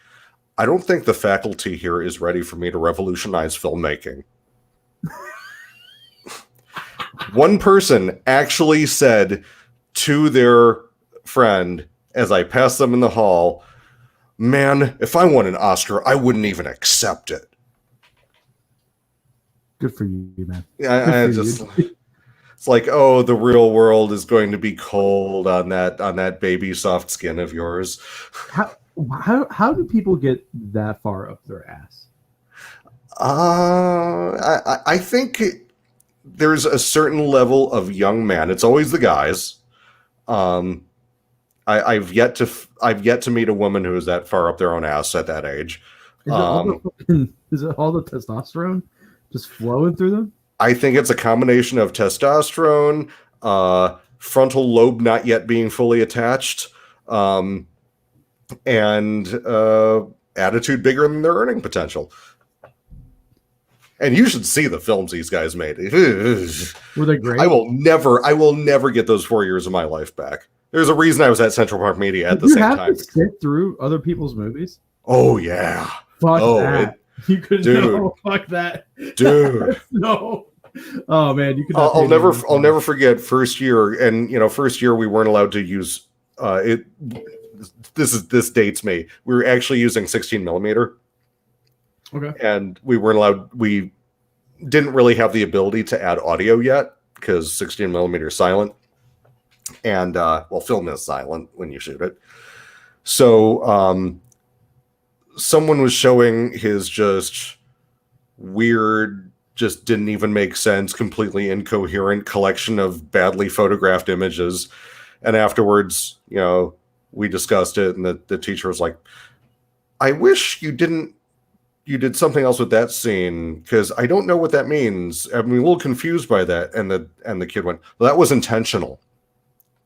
I don't think the faculty here is ready for me to revolutionize filmmaking. One person actually said to their friend as I passed them in the hall, man, if I won an Oscar, I wouldn't even accept it. Good for you, man. Yeah, it's like, oh, the real world is going to be cold on that baby soft skin of yours. How do people get that far up their ass? I think there's a certain level of young man. It's always the guys. I've yet to meet a woman who is that far up their own ass at that age. Is it all the testosterone just flowing through them? I think it's a combination of testosterone, frontal lobe not yet being fully attached, and attitude bigger than their earning potential. And you should see the films these guys made. Were they great? I will never get those 4 years of my life back. There's a reason I was at Central Park Media at the same time. You have to sit through other people's movies? Oh, yeah. Fuck that. You could no, fuck that. Dude. No. Oh man, you could I'll never forget first year, and first year we weren't allowed to use it. This dates me. We were actually using 16 millimeter. Okay. And we didn't really have the ability to add audio yet because 16 millimeter is silent. And film is silent when you shoot it. So someone was showing his just weird, just didn't even make sense, completely incoherent collection of badly photographed images. And afterwards, we discussed it, and the teacher was like, I wish you did something else with that scene, because I don't know what that means. I'm a little confused by that. And the kid went, well, that was intentional.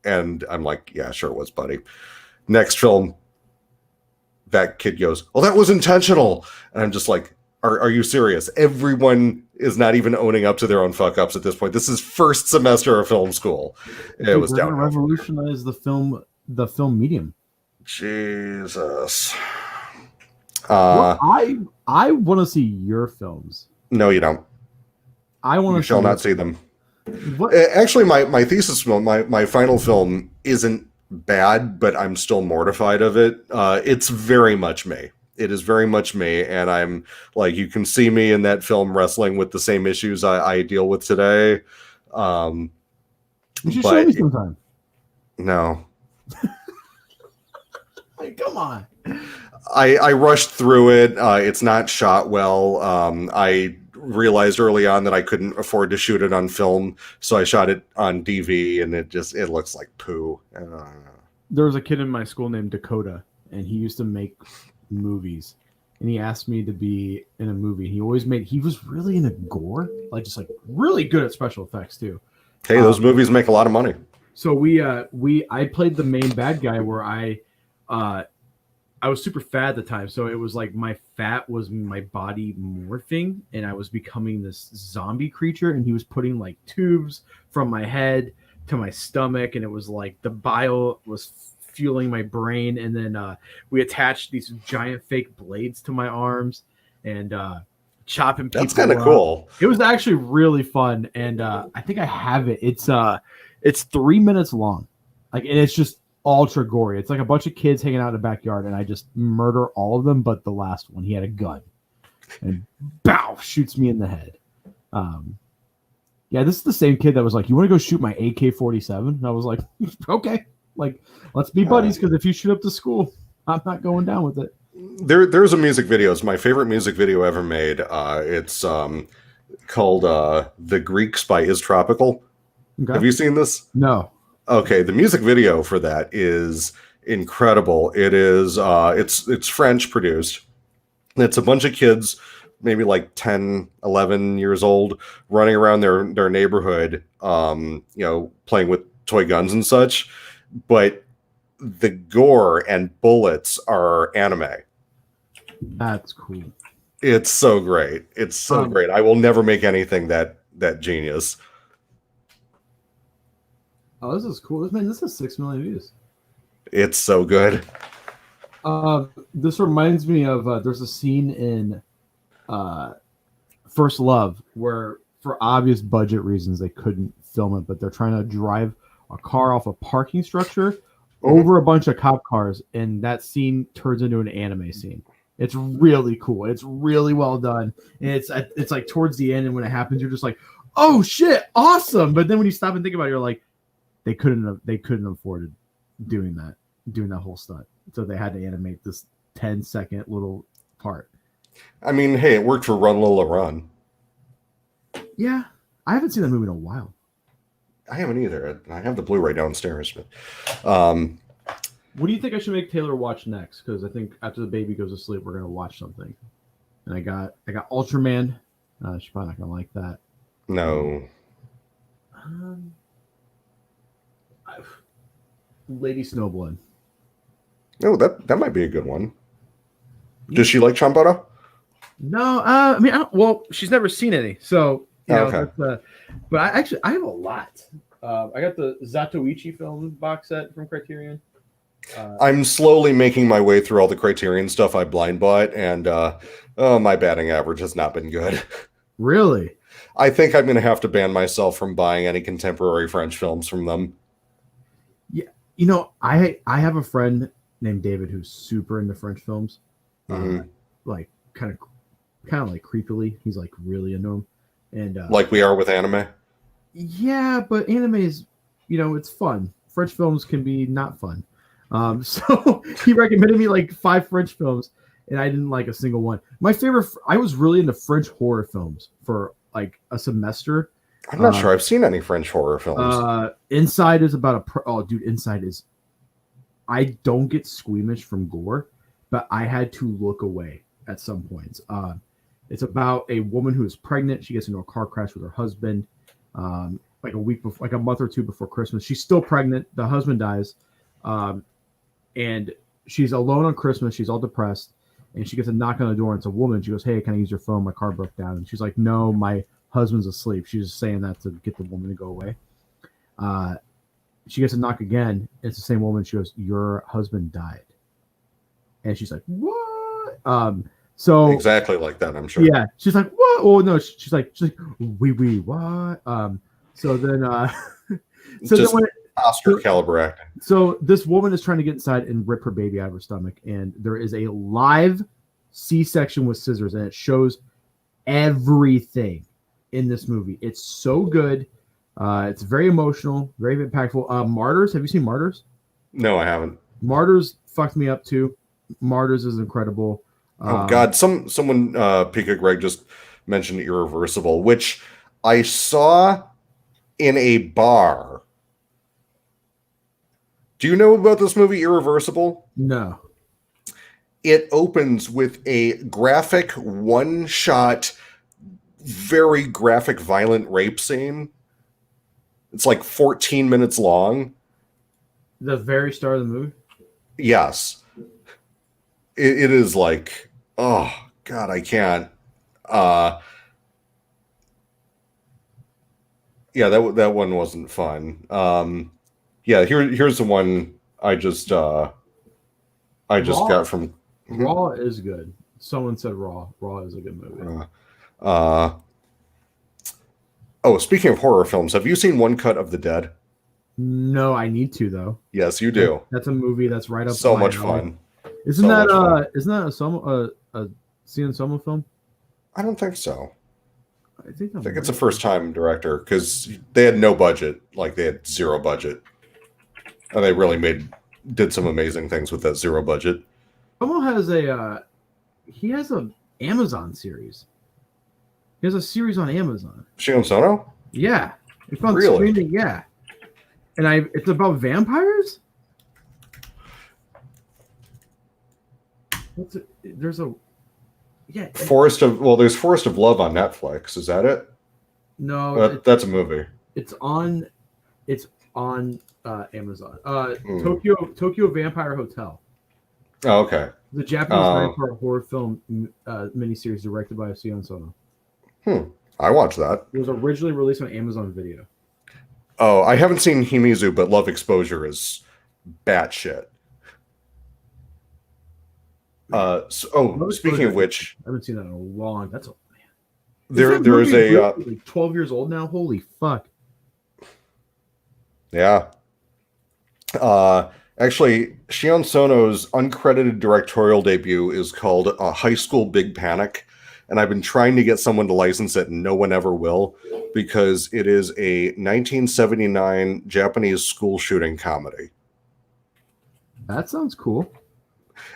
And I'm like, yeah, sure it was, buddy. Next film, that kid goes, well, that was intentional. And I'm just like, are you serious? Everyone is not even owning up to their own fuck ups at this point. This is first semester of film school. It was down. Revolutionize the film medium. Jesus. Well, I want to see your films. No, you don't. I want to. You shall not see them. What? Actually, my thesis film, my final film, isn't bad, but I'm still mortified of it. It's very much me. it is very much me, and I'm like, you can see me in that film wrestling with the same issues I deal with today. You should show But me sometime. no, Like, come on. I rushed through it. It's not shot well. I realized early on that I couldn't afford to shoot it on film, so I shot it on DV, and it looks like poo. There was a kid in my school named Dakota, and he used to make movies. And he asked me to be in a movie. He was really into gore, like just like really good at special effects too. Hey, those movies make a lot of money. So I played the main bad guy where I was super fat at the time. So it was like my fat was my body morphing, and I was becoming this zombie creature, and he was putting like tubes from my head to my stomach, and it was like the bile was fueling my brain, and then we attached these giant fake blades to my arms and chopping people. That's kind of cool. It was actually really fun, and I think I have it. It's 3 minutes long, like, and it's just ultra gory. It's like a bunch of kids hanging out in the backyard, and I just murder all of them, but the last one, he had a gun, and bow, shoots me in the head. Yeah, this is the same kid that was like, "You want to go shoot my AK-47?" And I was like, "Okay, like, let's be buddies, because if you shoot up the school, I'm not going down with it." There's a music video. It's my favorite music video ever made. It's called "The Greeks" by Is Tropical. Okay. Have you seen this? No. Okay, the music video for that is incredible. It is it's French produced. It's a bunch of kids, maybe like 10, 11 years old, running around their neighborhood, playing with toy guns and such. But the gore and bullets are anime. That's cool. It's so great. It's so great. I will never make anything that genius. Oh, this is cool. This is 6 million views. It's so good. This reminds me of there's a scene in First Love where, for obvious budget reasons, they couldn't film it, but they're trying to drive a car off a parking structure over a bunch of cop cars, and that scene turns into an anime scene. It's really cool. It's really well done. And it's like towards the end, and when it happens, you're just like, "Oh shit, awesome!" But then when you stop and think about it, you're like, they couldn't have afforded doing that whole stunt, so they had to animate this 10-second little part. I mean, hey, it worked for Run Lola Run. Yeah, I haven't seen that movie in a while. I haven't either. I have the Blu-ray downstairs, but what do you think I should make Taylor watch next? Because I think after the baby goes to sleep, we're gonna watch something. And I got Ultraman. She's probably not gonna like that. No. Lady Snowblood. Oh, that might be a good one. Does she like Chambara? No, I mean, well, she's never seen any, so you know. Okay. But I have a lot. I got the Zatoichi film box set from Criterion. I'm slowly making my way through all the Criterion stuff I blind bought, and my batting average has not been good. Really? I think I'm going to have to ban myself from buying any contemporary French films from them. Yeah, you know, I have a friend named David who's super into French films, like kind of like creepily. He's like really into them, and like we are with anime. Yeah, but anime is, it's fun. French films can be not fun. So he recommended me like 5 French films, and I didn't like a single one. My favorite, I was really into French horror films for like a semester. I'm not sure I've seen any French horror films. Inside is about Inside is, I don't get squeamish from gore, but I had to look away at some points. It's about a woman who is pregnant. She gets into a car crash with her husband, like a week before, like a month or two before Christmas. She's still pregnant. The husband dies. And she's alone on Christmas. She's all depressed, and she gets a knock on the door. And it's a woman. She goes, "Hey, can I use your phone? My car broke down." And she's like, "No, my husband's asleep." She's just saying that to get the woman to go away. She gets a knock again. It's the same woman. She goes, "Your husband died." And she's like, "What?" So exactly like that, I'm sure. Yeah. She's like, "What?" Oh no. She's like, "We what?" So then, so just then Oscar caliber acting. So this woman is trying to get inside and rip her baby out of her stomach, and there is a live C-section with scissors, and it shows everything in this movie. It's so good. It's very emotional, very impactful. Martyrs. Have you seen Martyrs? No, I haven't. Martyrs fucked me up too. Martyrs is incredible. Oh God, someone Pika Greg just mentioned Irreversible, which I saw in a bar. Do you know about this movie, Irreversible? No. It opens with a graphic one-shot, very graphic, violent rape scene. It's like 14 minutes long. The very start of the movie? Yes. It is like, oh, God, I can't. Yeah, that one wasn't fun. Yeah, here's the one I just got from... Raw is good. Someone said Raw. Raw is a good movie. Oh, speaking of horror films, have you seen One Cut of the Dead? No, I need to though. Yes, you do. That's a movie that's right up. So much fun. Isn't that a Sion Soma film? I don't think so. I think it's a first-time director because they had no budget. Like they had zero budget, and they really did some amazing things with that zero budget. Soma has he has an Amazon series. He has a series on Amazon. Shion Sono? Yeah, it's on really? streaming. Yeah, and it's about vampires. There's there's Forest of Love on Netflix. Is that it? No, that's a movie. It's on Amazon. Tokyo Vampire Hotel. Oh, okay. The Japanese 9-part horror film miniseries directed by Sion Sono. I watched that. It was originally released on Amazon Video. Oh, I haven't seen Himizu, but Love Exposure is batshit. Speaking of which, I haven't seen that in a long. That's a man. There is a like 12 years old now. Holy fuck! Yeah. Actually, Shion Sono's uncredited directorial debut is called High School Big Panic, and I've been trying to get someone to license it, and no one ever will, because it is a 1979 Japanese school shooting comedy. That sounds cool.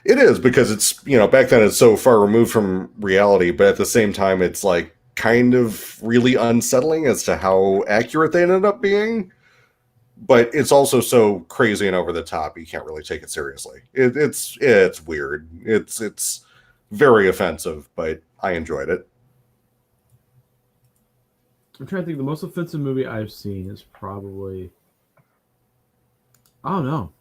It is, because it's, back then it's so far removed from reality, but at the same time it's like kind of really unsettling as to how accurate they ended up being. But it's also so crazy and over the top, you can't really take it seriously. It's weird. It's very offensive, but I enjoyed it. I'm trying to think. The most offensive movie I've seen is probably... I don't know.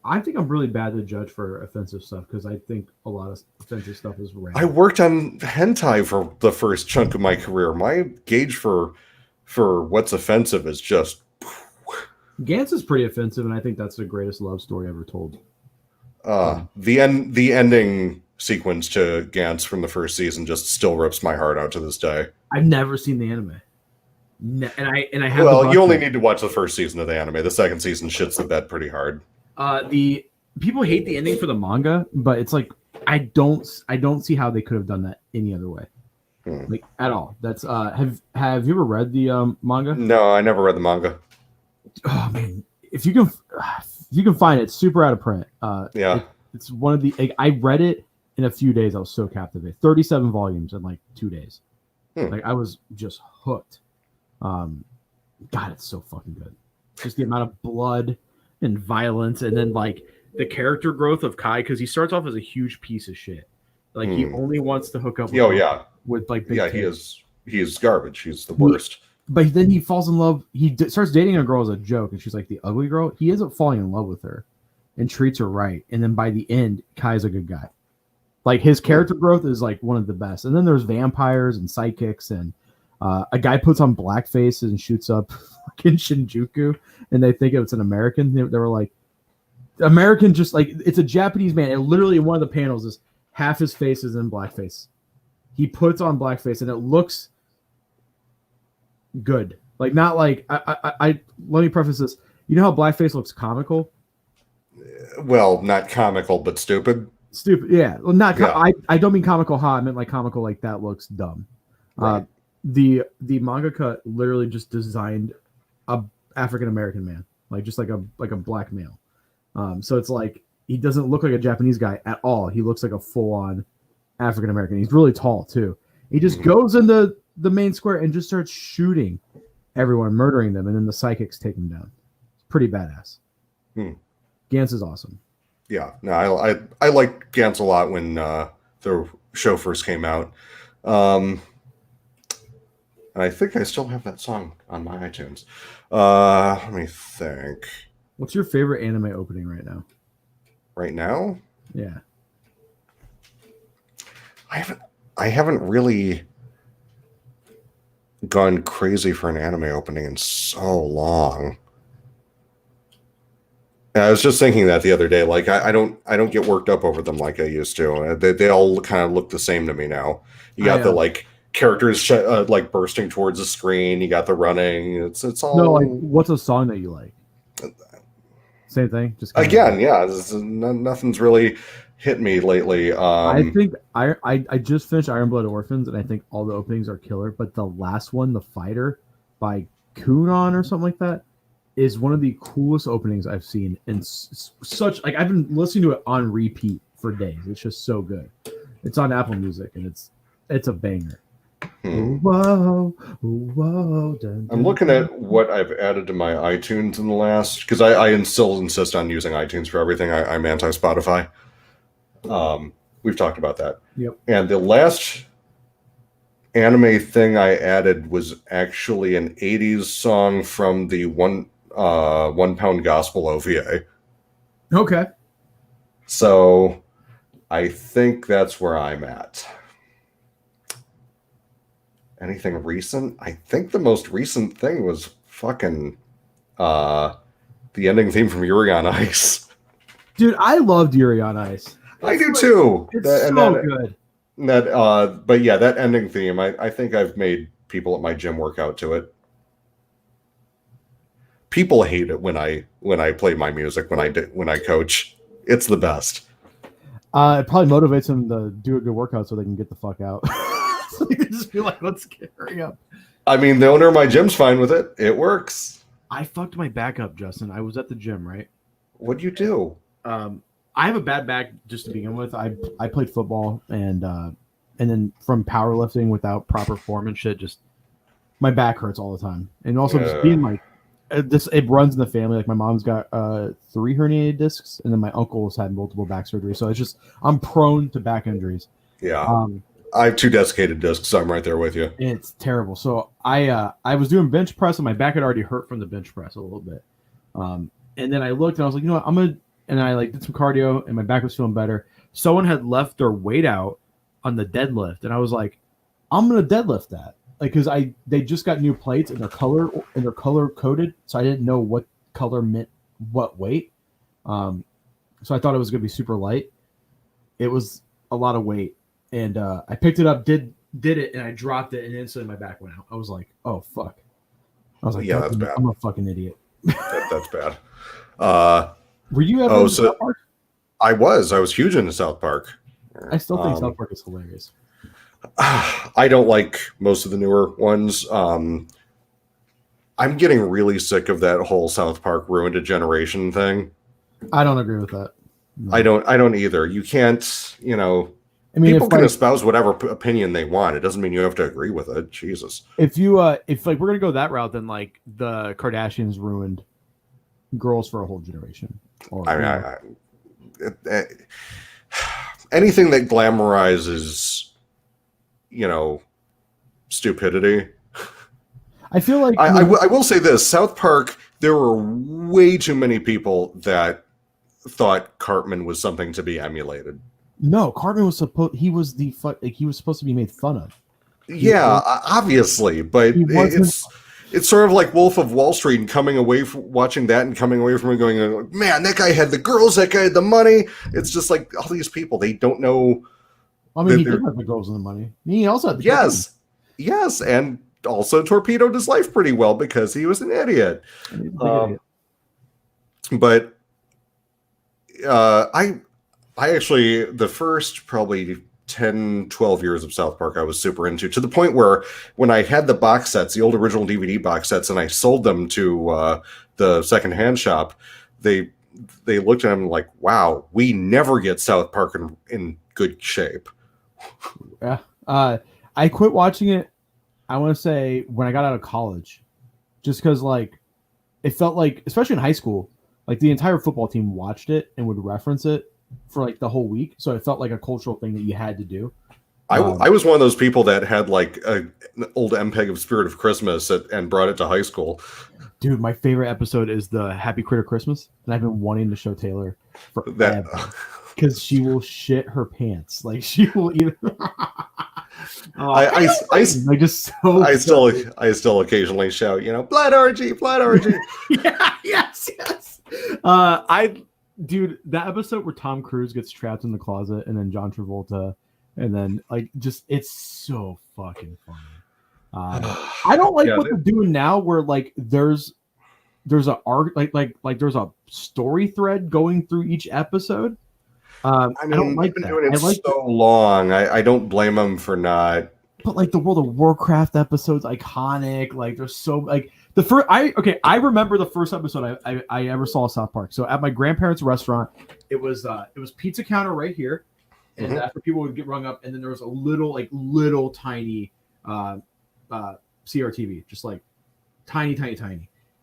I think I'm really bad to judge for offensive stuff because I think a lot of offensive stuff is random. I worked on hentai for the first chunk of my career. My gauge for what's offensive is just... Gantz is pretty offensive, and I think that's the greatest love story ever told. The ending sequence to Gantz from the first season just still rips my heart out to this day. I've never seen the anime. And I have. Well, you only need to watch the first season of the anime. The second season shits the bed pretty hard. The people hate the ending for the manga, but it's like I don't see how they could have done that any other way, like at all. That's have you ever read the manga? No, I never read the manga. Oh man, if you can find it, it's super out of print. Yeah, it's one of the. I read it in a few days. I was so captivated. 37 volumes in like 2 days. Like I was just hooked. God, it's so fucking good. Just the amount of blood and violence, and then like the character growth of Kai, because he starts off as a huge piece of shit. Like he only wants to hook up. With like big tits. He is garbage. He's the worst. But then he falls in love. He starts dating a girl as a joke, and she's like the ugly girl. He ends up falling in love with her, and treats her right. And then by the end, Kai's a good guy. Like his character growth is like one of the best. And then there's vampires and psychics, and a guy puts on blackface and shoots up fucking Shinjuku, and they think it's an American. They were like, American, just like it's a Japanese man. And literally, in one of the panels is half his face is in blackface. He puts on blackface, and it looks good. Like not like I let me preface this. You know how blackface looks comical? Well, not comical, but stupid. Stupid. Yeah. Well, not. Yeah. I don't mean comical hot. I meant like comical like that looks dumb. Right. The mangaka literally just designed a African American man, like just like a black male. So it's like he doesn't look like a Japanese guy at all. He looks like a full on African American. He's really tall too. He just goes into the main square and just starts shooting everyone, murdering them, and then the psychics take him down. It's pretty badass. Gantz is awesome. Yeah, no, I liked Gantz a lot when the show first came out. And I think I still have that song on my iTunes. Let me think. What's your favorite anime opening right now? Right now? Yeah. I haven't really gone crazy for an anime opening in so long. I was just thinking that the other day. Like I don't get worked up over them like I used to. They all kind of look the same to me now. You got the like characters like bursting towards the screen. You got the running. It's all. No, like what's a song that you like? Same thing. Just again, yeah. Nothing's really hit me lately. I think I just finished Iron Blood Orphans, and I think all the openings are killer. But the last one, The Fighter by Kunon or something like that, is one of the coolest openings I've seen. And such like I've been listening to it on repeat for days. It's just so good. It's on Apple Music, and it's a banger. Whoa, whoa, dun, dun, I'm looking at what I've added to my iTunes in the last, because I still insist on using iTunes for everything. I'm anti-Spotify. We've talked about that. Yep. And the last anime thing I added was actually an 80s song from the One Pound Gospel OVA. Okay. So I think that's where I'm at. Anything recent? I think the most recent thing was fucking the ending theme from Yuri on Ice. Dude, I loved Yuri on Ice. I do too. It's so good. But yeah, that ending theme, I think I've made people at my gym work out to it. People hate it when I play my music when I coach. It's the best. It probably motivates them to do a good workout so they can get the fuck out. So they can just be like, let's hurry up. I mean, the owner of my gym's fine with it. It works. I fucked my back up, Justin. I was at the gym, right? What'd you do? I have a bad back just to begin with. I played football and then from powerlifting without proper form and shit, just my back hurts all the time. And also just being like it runs in the family. Like my mom's got 3 herniated discs, and then my uncle's had multiple back surgeries. So it's just I'm prone to back injuries. Yeah. I have 2 desiccated discs, so I'm right there with you. It's terrible. So I was doing bench press, and my back had already hurt from the bench press a little bit. And then I looked, and I was like, you know what, and I like did some cardio, and my back was feeling better. Someone had left their weight out on the deadlift, and I was like, I'm gonna deadlift that, like, because they just got new plates and they're color coded, so I didn't know what color meant what weight. So I thought it was gonna be super light. It was a lot of weight. And I picked it up, did it, and I dropped it, and instantly my back went out. I was like, "Oh fuck!" I was like, "Yeah, that's bad. I'm a fucking idiot." That's bad. Were you ever in South Park? I was huge into South Park. I still think South Park is hilarious. I don't like most of the newer ones. I'm getting really sick of that whole South Park ruined a generation thing. I don't agree with that. No. I don't either. You can't, I mean, people can espouse whatever opinion they want. It doesn't mean you have to agree with it. Jesus. If we're gonna go that route, then like the Kardashians ruined girls for a whole generation. Anything that glamorizes, stupidity. I feel like I will say this: South Park. There were way too many people that thought Cartman was something to be emulated. No, Cartman was supposed. He was supposed to be made fun of. Yeah, obviously, but it's sort of like Wolf of Wall Street, and coming away from watching that and coming away from it, going, "Man, that guy had the girls. That guy had the money." It's just like all these people. They don't know. I mean, he did have the girls and the money. He also had the yes, and also torpedoed his life pretty well because he was an idiot. But The first probably 10, 12 years of South Park I was super into, to the point where when I had the box sets, the old original DVD box sets, and I sold them to the secondhand shop, they looked at them like, wow, we never get South Park in good shape. Yeah. I quit watching it, I want to say, when I got out of college, just because like it felt like, especially in high school, like the entire football team watched it and would reference it for like the whole week. So it felt like a cultural thing that you had to do. I was one of those people that had like an old MPEG of Spirit of Christmas and brought it to high school. Dude, my favorite episode is the Happy Critter Christmas, and I've been wanting to show Taylor forever because she will shit her pants. Like she will either. I still occasionally shout, blood orgy, blood orgy. Yeah, yes. Dude, that episode where Tom Cruise gets trapped in the closet and then John Travolta, and then like it's so fucking funny. I don't like what they're doing now, where like there's a arc, like there's a story thread going through each episode. I don't like been that. doing it so long. I don't blame them for not. But like the World of Warcraft episodes, iconic. Like there's so like the first. I remember the first episode I ever saw of South Park. So at my grandparents' restaurant, it was pizza counter right here, and that's where people would get rung up. And then there was a little tiny CRTV, just like tiny,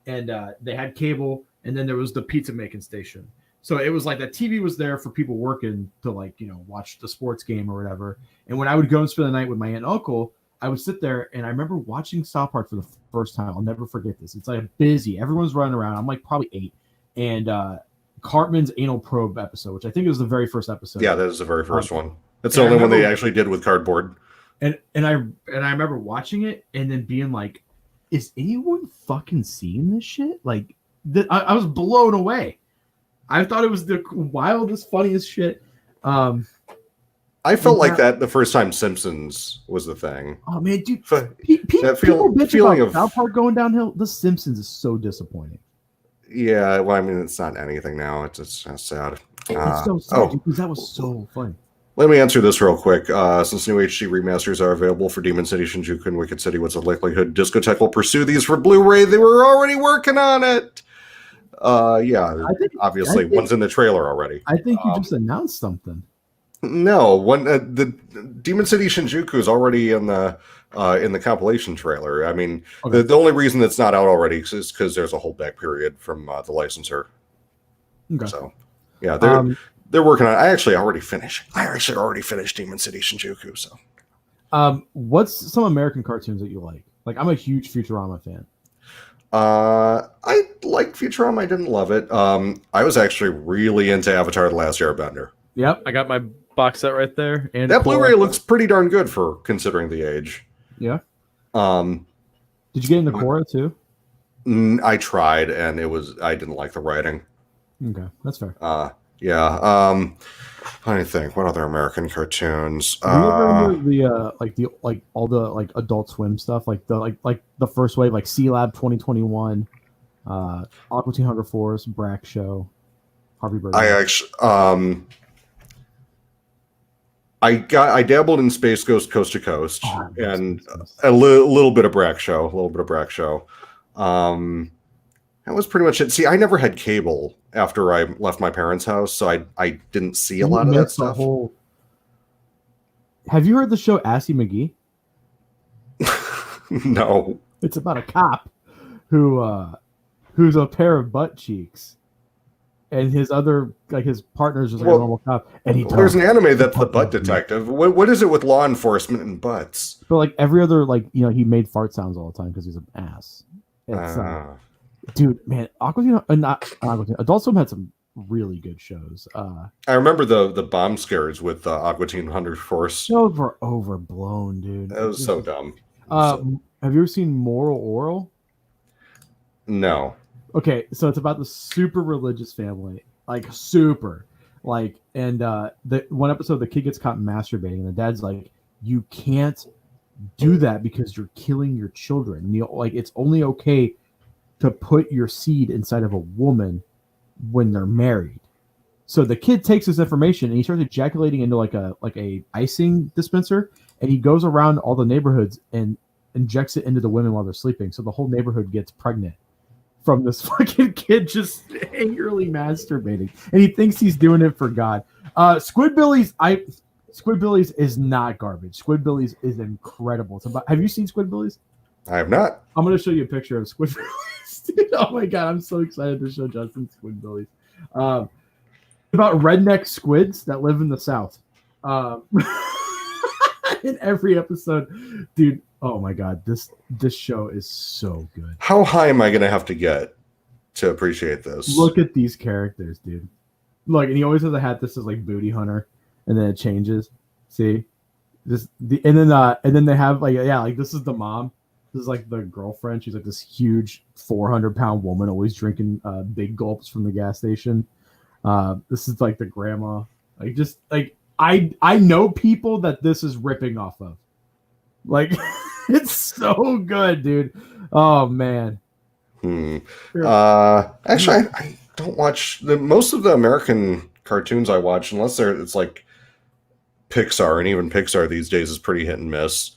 and they had cable, and then there was the pizza making station. So it was like that TV was there for people working to like, watch the sports game or whatever. And when I would go and spend the night with my aunt and uncle, I would sit there, and I remember watching South Park for the first time. I'll never forget this. It's like busy. Everyone's running around. I'm like probably 8. And Cartman's anal probe episode, which I think was the very first episode. Yeah, that is the very first one. That's the only one they actually did with cardboard. And I remember watching it and then being like, is anyone fucking seeing this shit? Like, I was blown away. I thought it was the wildest, funniest shit. I felt like that the first time Simpsons was the thing. Oh man, dude, people bitch about South Park going downhill. The Simpsons is so disappointing. Yeah, well, I mean, it's not anything now. It's sad. It's so sad because that was so fun. Let me answer this real quick. Since new HD remasters are available for Demon City, Shinjuku, and Wicked City, what's the likelihood Discotheque will pursue these for Blu-ray? They were already working on it. Obviously, one's in the trailer already. I think you just announced something. No, the Demon City Shinjuku is already in the compilation trailer. I mean, okay. The only reason it's not out already is because there's a holdback period from the licensor. Okay. So, yeah, they're working on it. I actually already finished Demon City Shinjuku. So, what's some American cartoons that you like? Like, I'm a huge Futurama fan. I liked Futurama. I didn't love it. I was actually really into Avatar: The Last Airbender. Yep, I got my box set right there. And that Blu-ray looks pretty darn good for considering the age. Yeah. Did you get into Korra too? I tried, and I didn't like the writing. Okay, that's fair. Yeah. Let me think. What other American cartoons? Do you ever hear all the Adult Swim stuff, like the first wave, like C Lab 2021, Aqua Teen Hunger Force, Brack Show, Harvey Birdman? I actually I dabbled in Space Ghost Coast to Coast and a little bit of Brack Show, That was pretty much it. See, I never had cable after I left my parents' house, so I didn't see a lot of that stuff. Have you heard the show Assy McGee? No. It's about a cop who's a pair of butt cheeks. And his partner's just like a normal cop. And there's an anime that's The Butt Detective. What is it with law enforcement and butts? But like every other, he made fart sounds all the time because he's an ass. It's, dude, man, Adult Swim had some really good shows. I remember the bomb scares with Aqua Teen Hunger Force. Those were overblown, dude. That was so dumb. Have you ever seen Moral Oral? No. Okay, so it's about the super religious family, and the one episode the kid gets caught masturbating, and the dad's like, "You can't do that because you're killing your children. It's only okay to put your seed inside of a woman when they're married. So the kid takes this information and he starts ejaculating into like a icing dispenser, and he goes around all the neighborhoods and injects it into the women while they're sleeping. So the whole neighborhood gets pregnant from this fucking kid just angrily masturbating, and he thinks he's doing it for God. Squidbillies is not garbage. Squidbillies is incredible. It's about. Have you seen Squidbillies? I have not. I'm gonna show you a picture of Squidbillies. Dude, oh my God, I'm so excited to show Justin Squidbillies. About redneck squids that live in the South. In every episode, dude. Oh my God, this show is so good. How high am I going to have to get to appreciate this? Look at these characters, dude. Look, and he always has a hat that says like booty hunter, and then it changes. See, and then they have like this is the mom. This is like the girlfriend. She's like this huge 400-pound woman, always drinking big gulps from the gas station. This is like the grandma. Like just like I know people that this is ripping off of. Like it's so good, dude. Oh man. Actually, I don't watch most of the American cartoons I watch, unless it's like Pixar, and even Pixar these days is pretty hit and miss.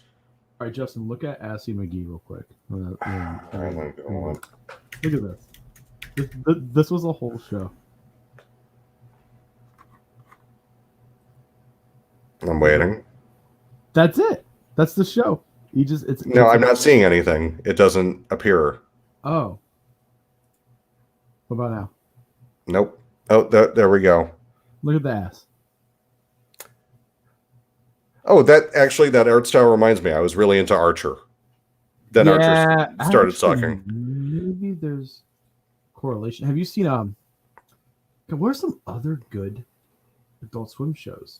All right, Justin, look at Assy McGee real quick. Look at this. This was a whole show. I'm waiting. That's it. That's the show. I'm not seeing anything. It doesn't appear. Oh. What about now? Nope. Oh, there we go. Look at the ass. Oh, that art style reminds me. I was really into Archer. Then Archer started sucking. Maybe there's correlation. Have you seen what are some other good Adult Swim shows?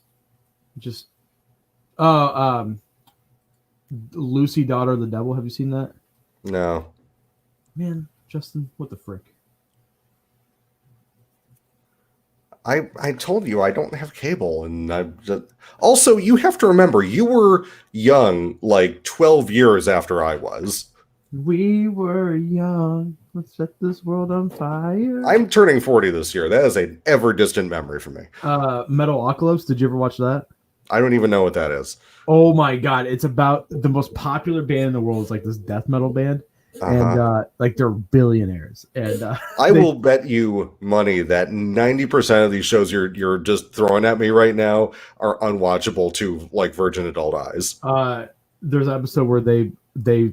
Just Lucy, Daughter of the Devil. Have you seen that? No. Man, Justin, what the frick? I told you I don't have cable, and also you have to remember you were young, like 12 years after I was. We were young. Let's set this world on fire. I'm turning 40 this year. That is an ever distant memory for me. Metalocalypse. Did you ever watch that? I don't even know what that is. Oh my God! It's about the most popular band in the world. It's like this death metal band. And like they're billionaires, and I will bet you money that 90% of these shows you're just throwing at me right now are unwatchable to like virgin adult eyes. There's an episode where they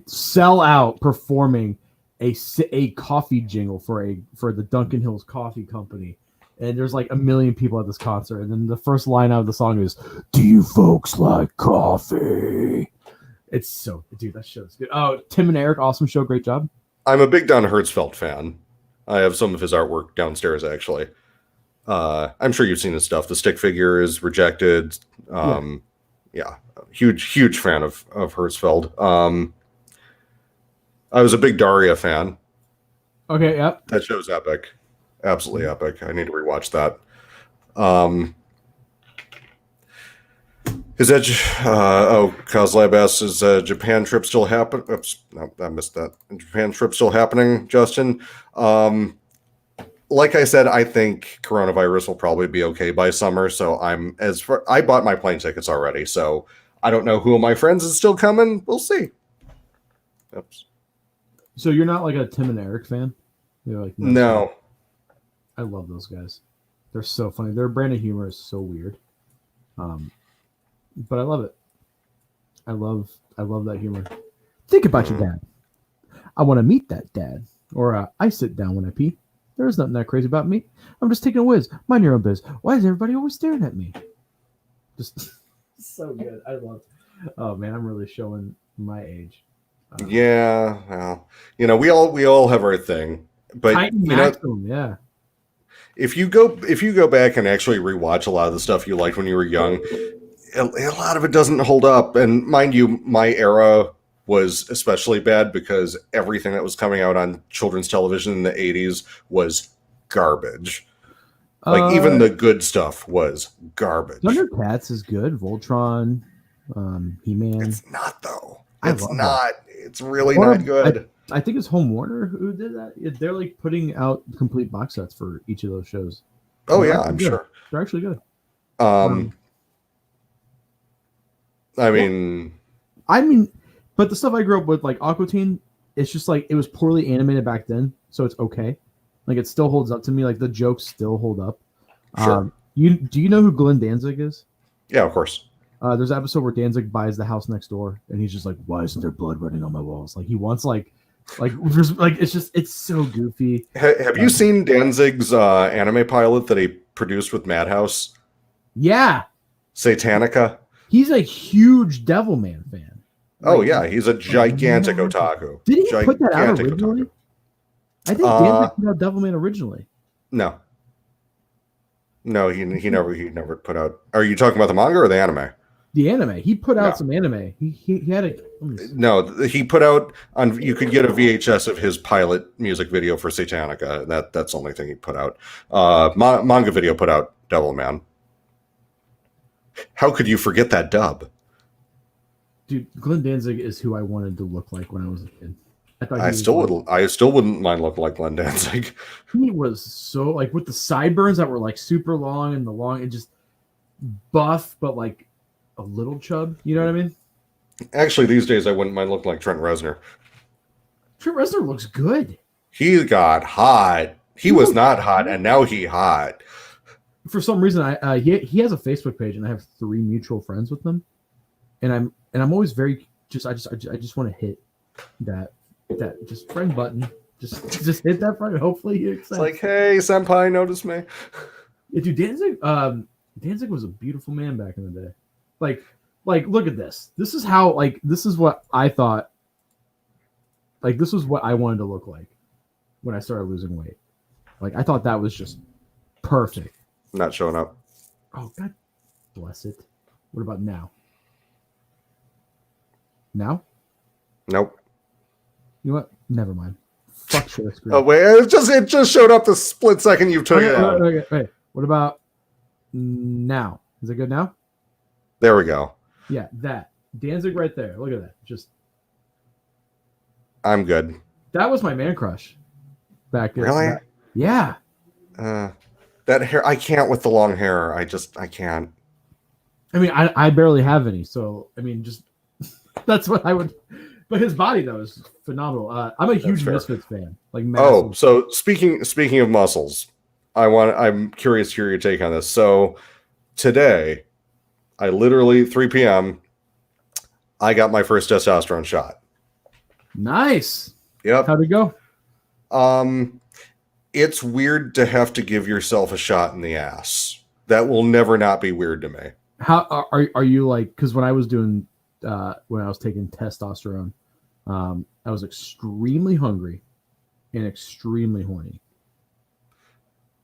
sell out performing a coffee jingle for the Duncan Hills Coffee Company, and there's like 1 million people at this concert, and then the first line out of the song is, "Do you folks like coffee?" It's so, dude, that show's good. Oh, Tim and Eric, awesome show. Great job. I'm a big Don Hertzfeldt fan. I have some of his artwork downstairs, actually. I'm sure you've seen his stuff. The Stick Figures, Rejected. Yeah. Huge fan of Hertzfeldt. I was a big Daria fan. Okay, yep. That show's epic. Absolutely epic. I need to rewatch that. Is that Kozlab asks, is Japan trip still happening? Oops, no, I missed that. Japan trip still happening, Justin? Like I said, I think coronavirus will probably be okay by summer. So I bought my plane tickets already. So I don't know who of my friends is still coming. We'll see. Oops. So you're not like a Tim and Eric fan? You're like, no. I love those guys. They're so funny. Their brand of humor is so weird. But I love it. I love that humor. Think about your dad. I want to meet that dad. Or I sit down when I pee. There's nothing that crazy about me. I'm just taking a whiz. Mind your own biz. Why is everybody always staring at me? Just so good. I love it. Oh man, I'm really showing my age. Yeah, well, we all have our thing. But yeah. If you go back and actually rewatch a lot of the stuff you liked when you were young, a lot of it doesn't hold up. And mind you, my era was especially bad because everything that was coming out on children's television in the 80s was garbage. Like even the good stuff was garbage. Thundercats is good. Voltron, He-Man. It's not though. It's not. It's really not good. I think it's Home Warner who did that. They're like putting out complete box sets for each of those shows. Oh yeah, I'm sure. They're actually good. I Yeah. mean, But the stuff I grew up with, like Aqua Teen, it's just like it was poorly animated back then, so it's okay. Like it still holds up to me. Like the jokes still hold up. sure. Do you know who Glenn Danzig is? Yeah, of course. There's an episode where Danzig buys the house next door, and he's just like, "Why isn't there blood running on my walls?" Like he wants it's so goofy. Have you seen Danzig's anime pilot that he produced with Madhouse? Yeah, Satanica? he's a huge Devilman fan. Oh Like, yeah, he's a gigantic otaku. Did he put that out Gigantic originally? otaku. I think Danzig put out Devilman originally. No. No, he never put out. Are you talking about the manga or the anime? The anime. He put out No. some anime. He had a. No, he put out on. You could get a VHS of his pilot music video for Satanica. That's the only thing he put out. Manga video put out Devilman. How could you forget that dub? Dude, Glenn Danzig is who I wanted to look like when I was a kid. I still wouldn't mind looking like Glenn Danzig. He was so like with the sideburns that were like super long and just buff, but like a little chub. You know what I mean? Actually, these days I wouldn't mind looking like Trent Reznor. Trent Reznor looks good. He got hot. He was not hot, and now he hot. For some reason, he has a Facebook page, and I have 3 mutual friends with him, and I'm always very I just want to hit that just friend button. Just hit that friend. Hopefully he accepts. It's like, hey, senpai, notice me. Yeah, dude, Danzig was a beautiful man back in the day. Like look at this. This is what I thought. Like this was what I wanted to look like when I started losing weight. Like I thought that was just perfect. Not showing up. Oh, God bless it. What about now? Now? Nope. You know what? Never mind. Fuck share screen. Oh wait, it just showed up the split second you took it out. Okay. What about now? Is it good now? There we go. Yeah, that. Danzig right there. Look at that. I'm good. That was my man crush. Back then. Really? Yeah. That hair, I can't with the long hair. I can't. I mean, I barely have any, so I mean, just that's what I would. But his body though is phenomenal. I'm a huge Misfits fan. Like, massive. Oh, so speaking of muscles, I'm curious to hear your take on this. So today, I literally 3 p.m. I got my first testosterone shot. Nice. Yep. How'd it go? It's weird to have to give yourself a shot in the ass. That will never not be weird to me. How are you like? Because when I was taking testosterone, I was extremely hungry and extremely horny.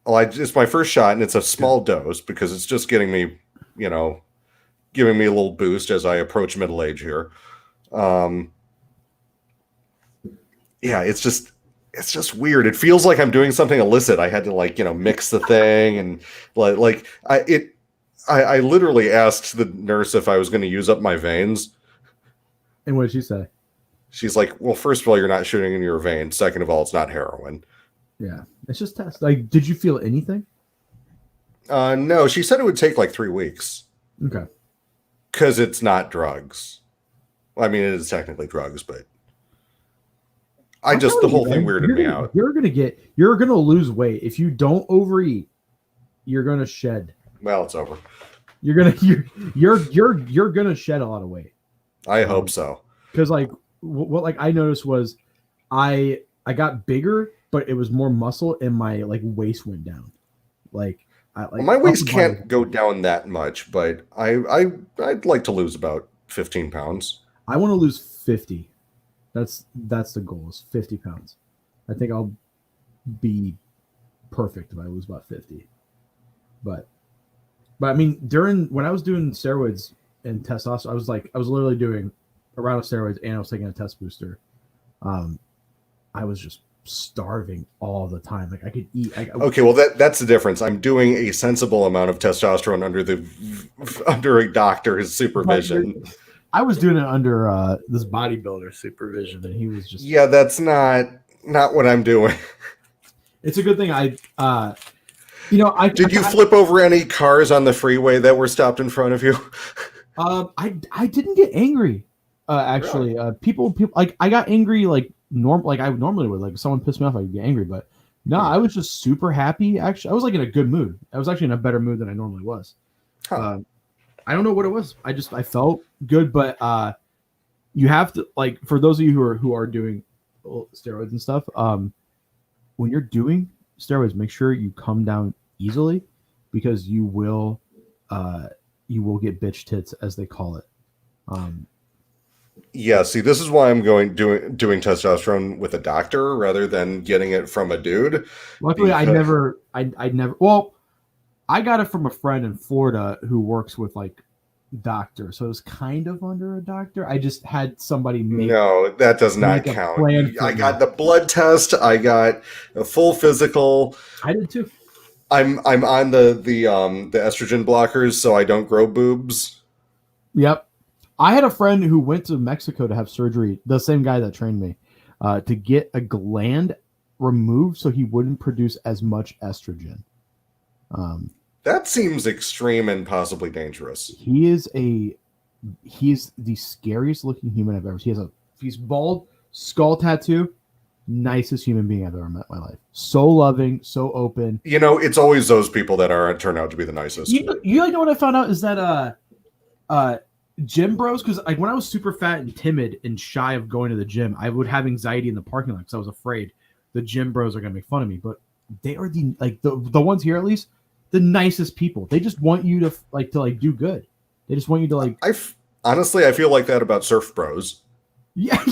Well, it's my first shot, and it's a small dose because it's just getting me, giving me a little boost as I approach middle age here. Yeah, it's just weird. It feels like I'm doing something illicit. I had to mix the thing and I literally asked the nurse if I was going to use up my veins. And what did she say? She's like, well, first of all, you're not shooting in your veins. Second of all, it's not heroin. Yeah, it's just test. Like, did you feel anything? No, she said it would take like 3 weeks. Okay. Because it's not drugs. Well, I mean, it is technically drugs, but the whole thing weirded me out. You're gonna lose weight if you don't overeat. You're gonna shed. Well, it's over. You're gonna shed a lot of weight. I hope so. Because what I noticed was I got bigger, but it was more muscle, and my waist went down. My waist can't go down that much, but I'd like to lose about 15 pounds. I want to lose 50. That's the goal, is 50 pounds. I think I'll be perfect if I lose about 50. But I mean, when I was doing steroids and testosterone, I was literally doing a round of steroids and I was taking a test booster. I was just starving all the time. Like I could eat. Okay, well that's the difference. I'm doing a sensible amount of testosterone under a doctor's supervision. I was doing it under this bodybuilder supervision, and he was just that's not what I'm doing. It's a good thing Did you flip over any cars on the freeway that were stopped in front of you? I didn't get angry. Really? Actually, people like I got angry like I normally would. Like if someone pissed me off, I'd get angry. But no, Hmm. I was just super happy. Actually, I was like in a good mood. I was actually in a better mood than I normally was. Huh. I don't know what it was. I felt good, but you have to like for those of you who are doing steroids and stuff. When you're doing steroids, make sure you come down easily because you will get bitch tits as they call it. Um, Yeah, see, this is why I'm doing testosterone with a doctor rather than getting it from a dude. Luckily, Because I never. Well, I got it from a friend in Florida who works with like doctor, so it was kind of under a doctor. I just had somebody no, that does not make a count. plan I for me. got the blood test. I got a full physical. I did too. I'm on the estrogen blockers, so I don't grow boobs. Yep. I had a friend who went to Mexico to have surgery. The same guy that trained me to get a gland removed so he wouldn't produce as much estrogen. Um, That seems extreme and possibly dangerous. he's the scariest looking human I've ever seen. He's bald, skull tattoo, nicest human being I've ever met in my life. So loving, so open. You know, it's always those people that are turn out to be the nicest. You know what I found out is that uh gym bros, because like when I was super fat and timid and shy of going to the gym, I would have anxiety in the parking lot because I was afraid the gym bros are gonna make fun of me. But they are the ones here at least the nicest people. They just want you to do good. They just want you to Honestly, I feel like that about surf bros. yeah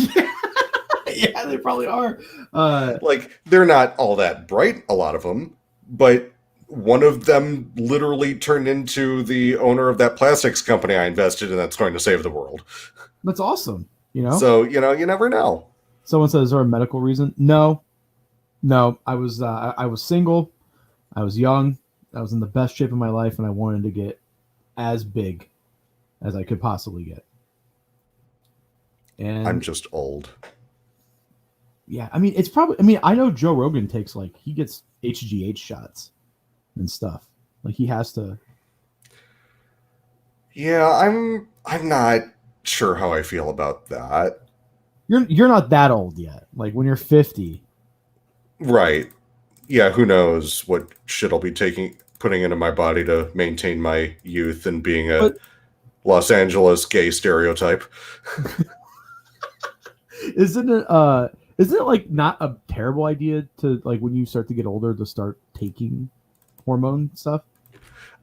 yeah they probably are. Like they're not all that bright, a lot of them, but one of them literally turned into the owner of that plastics company I invested in that's going to save the world. That's awesome. So, you never know. Someone says, "Is there a medical reason?" No, no. I was single. I was young. I was in the best shape of my life, and I wanted to get as big as I could possibly get. I'm And just old. yeah, I mean, it's probably. I mean, I know Joe Rogan takes he gets HGH shots and stuff. Like he has to. Yeah, I'm not sure how I feel about that. You're not that old yet. Like when you're 50. Right. Yeah, who knows what shit I'll be putting into my body to maintain my youth and being a But Los Angeles gay stereotype. isn't it like not a terrible idea to like when you start to get older to start taking hormone stuff?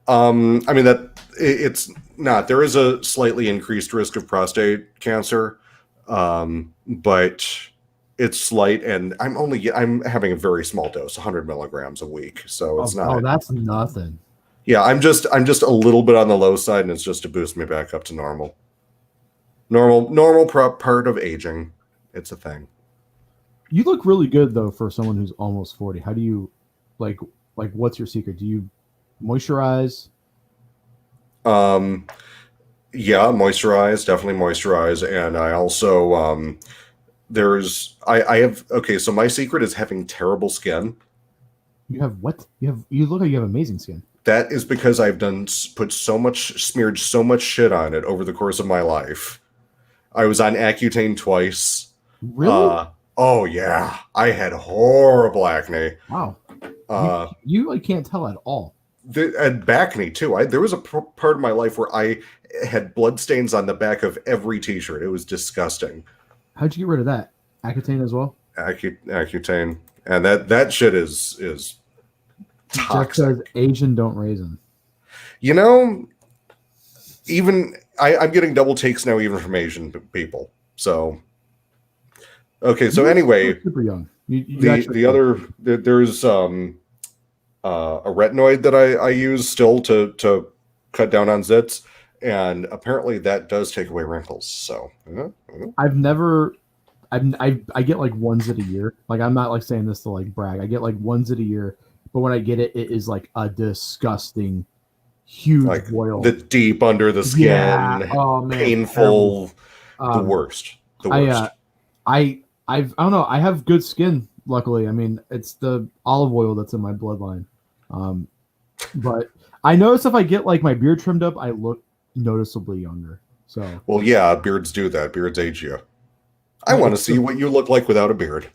I mean it's not. There is a slightly increased risk of prostate cancer, but it's slight, and I'm having a very small dose, 100 milligrams a week, so it's Oh, not. that's nothing. Yeah, I'm just a little bit on the low side, and it's just to boost me back up to normal. Normal part of aging. It's a thing. You look really good though for someone who's almost 40. How do you like what's your secret? Do you moisturize? Um, yeah, moisturize, definitely moisturize, and I also I have okay. So my secret is having terrible skin. You have what? You look like you have amazing skin. That is because I've smeared so much shit on it over the course of my life. I was on Accutane twice. Really? Oh yeah, I had horrible acne. Wow. Uh, You like can't tell at all. and back knee too. There was a part of my life where I had blood stains on the back of every t-shirt. It was disgusting. How'd you get rid of that? Accutane as well? Accutane, and that shit is Jeff toxic. says Asian don't raisin. You know, even I'm getting double takes now, even from Asian people. So, okay. So anyway, super young. there's a retinoid that I use still to cut down on zits, and apparently that does take away wrinkles. So, I've never. I get like one zit a year. Like I'm not like saying this to like brag. I get like one zit a year, but when I get it, it is like a disgusting, huge like boil. the deep under the skin, Yeah. Oh man, painful, the worst. The worst. I don't know. I have good skin. Luckily, I mean it's the olive oil that's in my bloodline. But I notice if I get like my beard trimmed up, I look noticeably younger. So Well, yeah, beards do that. Beards age you. I want to see what you look like without a beard.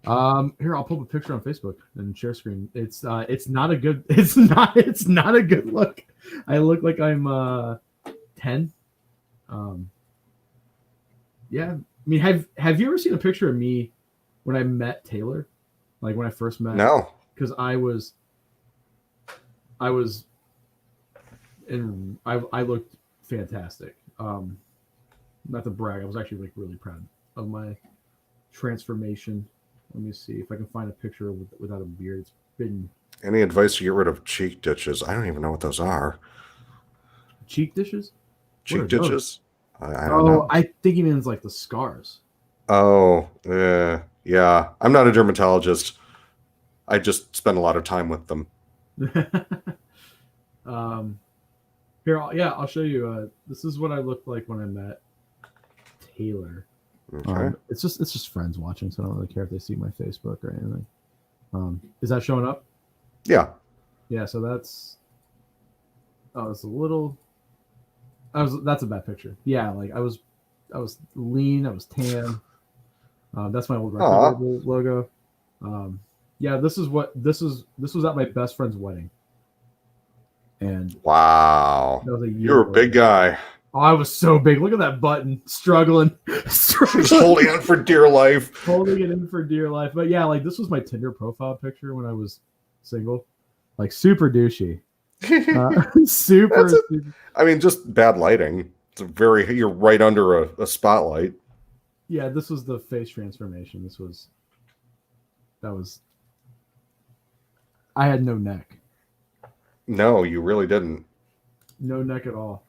Here I'll pull up a picture on Facebook and share screen. It's not a good it's not a good look. I look like I'm 10. Yeah. I mean, have you ever seen a picture of me when I met Taylor? Like when I first met? No. Because I was and I looked fantastic. Not to brag, I was actually like really proud of my transformation. Let me see if I can find a picture without a beard. It's been Any advice to get rid of cheek ditches? I don't even know what those are. cheek dishes. Cheek ditches? I don't Oh, know. I think he means like the scars. Oh, yeah. I'm not a dermatologist. I just spend a lot of time with them. Here, I'll show you. This is what I looked like when I met Taylor. Okay. It's just friends watching, so I don't really care if they see my Facebook or anything. Is that showing up? Yeah. Yeah. So that's. Oh, it's a little. That's a bad picture. Yeah, like I was lean. I was tan. That's my old record label logo. Yeah, this was at my best friend's wedding. And wow, that was a year. You're a big guy. Oh, I was so big. Look at that button, struggling. Just holding on for dear life. Holding it in for dear life. But yeah, like this was my Tinder profile picture when I was single. Like super douchey. Super. I mean, just bad lighting. You're right under a spotlight. Yeah, this was the face transformation. I had no neck. No, you really didn't. No neck at all.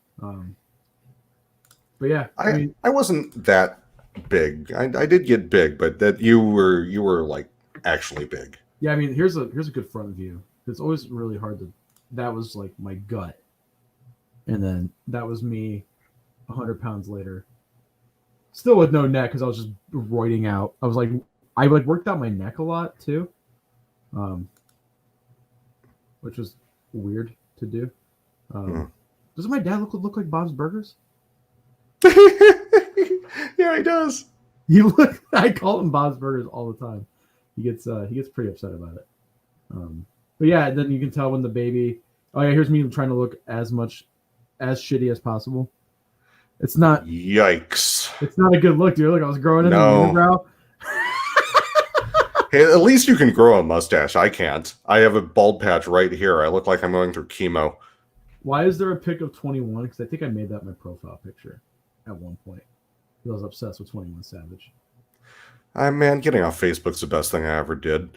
But yeah, I wasn't that big. I did get big, but that you were like actually big. Yeah, I mean, here's a good front view. It's always really hard to. That was like my gut, and then that was me, 100 pounds later. Still with no neck because I was just roiding out. I worked out my neck a lot too, which was weird to do. Doesn't my dad look like Bob's Burgers? Yeah, he does. I call him Bob's Burgers all the time. He gets pretty upset about it. But yeah, then you can tell when the baby. Oh yeah, here's me trying to look as shitty as possible. It's not. Yikes! It's not a good look, dude. Look, I was growing in the unibrow. Hey, at least you can grow a mustache. I can't. I have a bald patch right here. I look like I'm going through chemo. Why is there a pic of 21? Because I think I made that my profile picture at one point. I was obsessed with 21 Savage. Man, getting off Facebook's the best thing I ever did.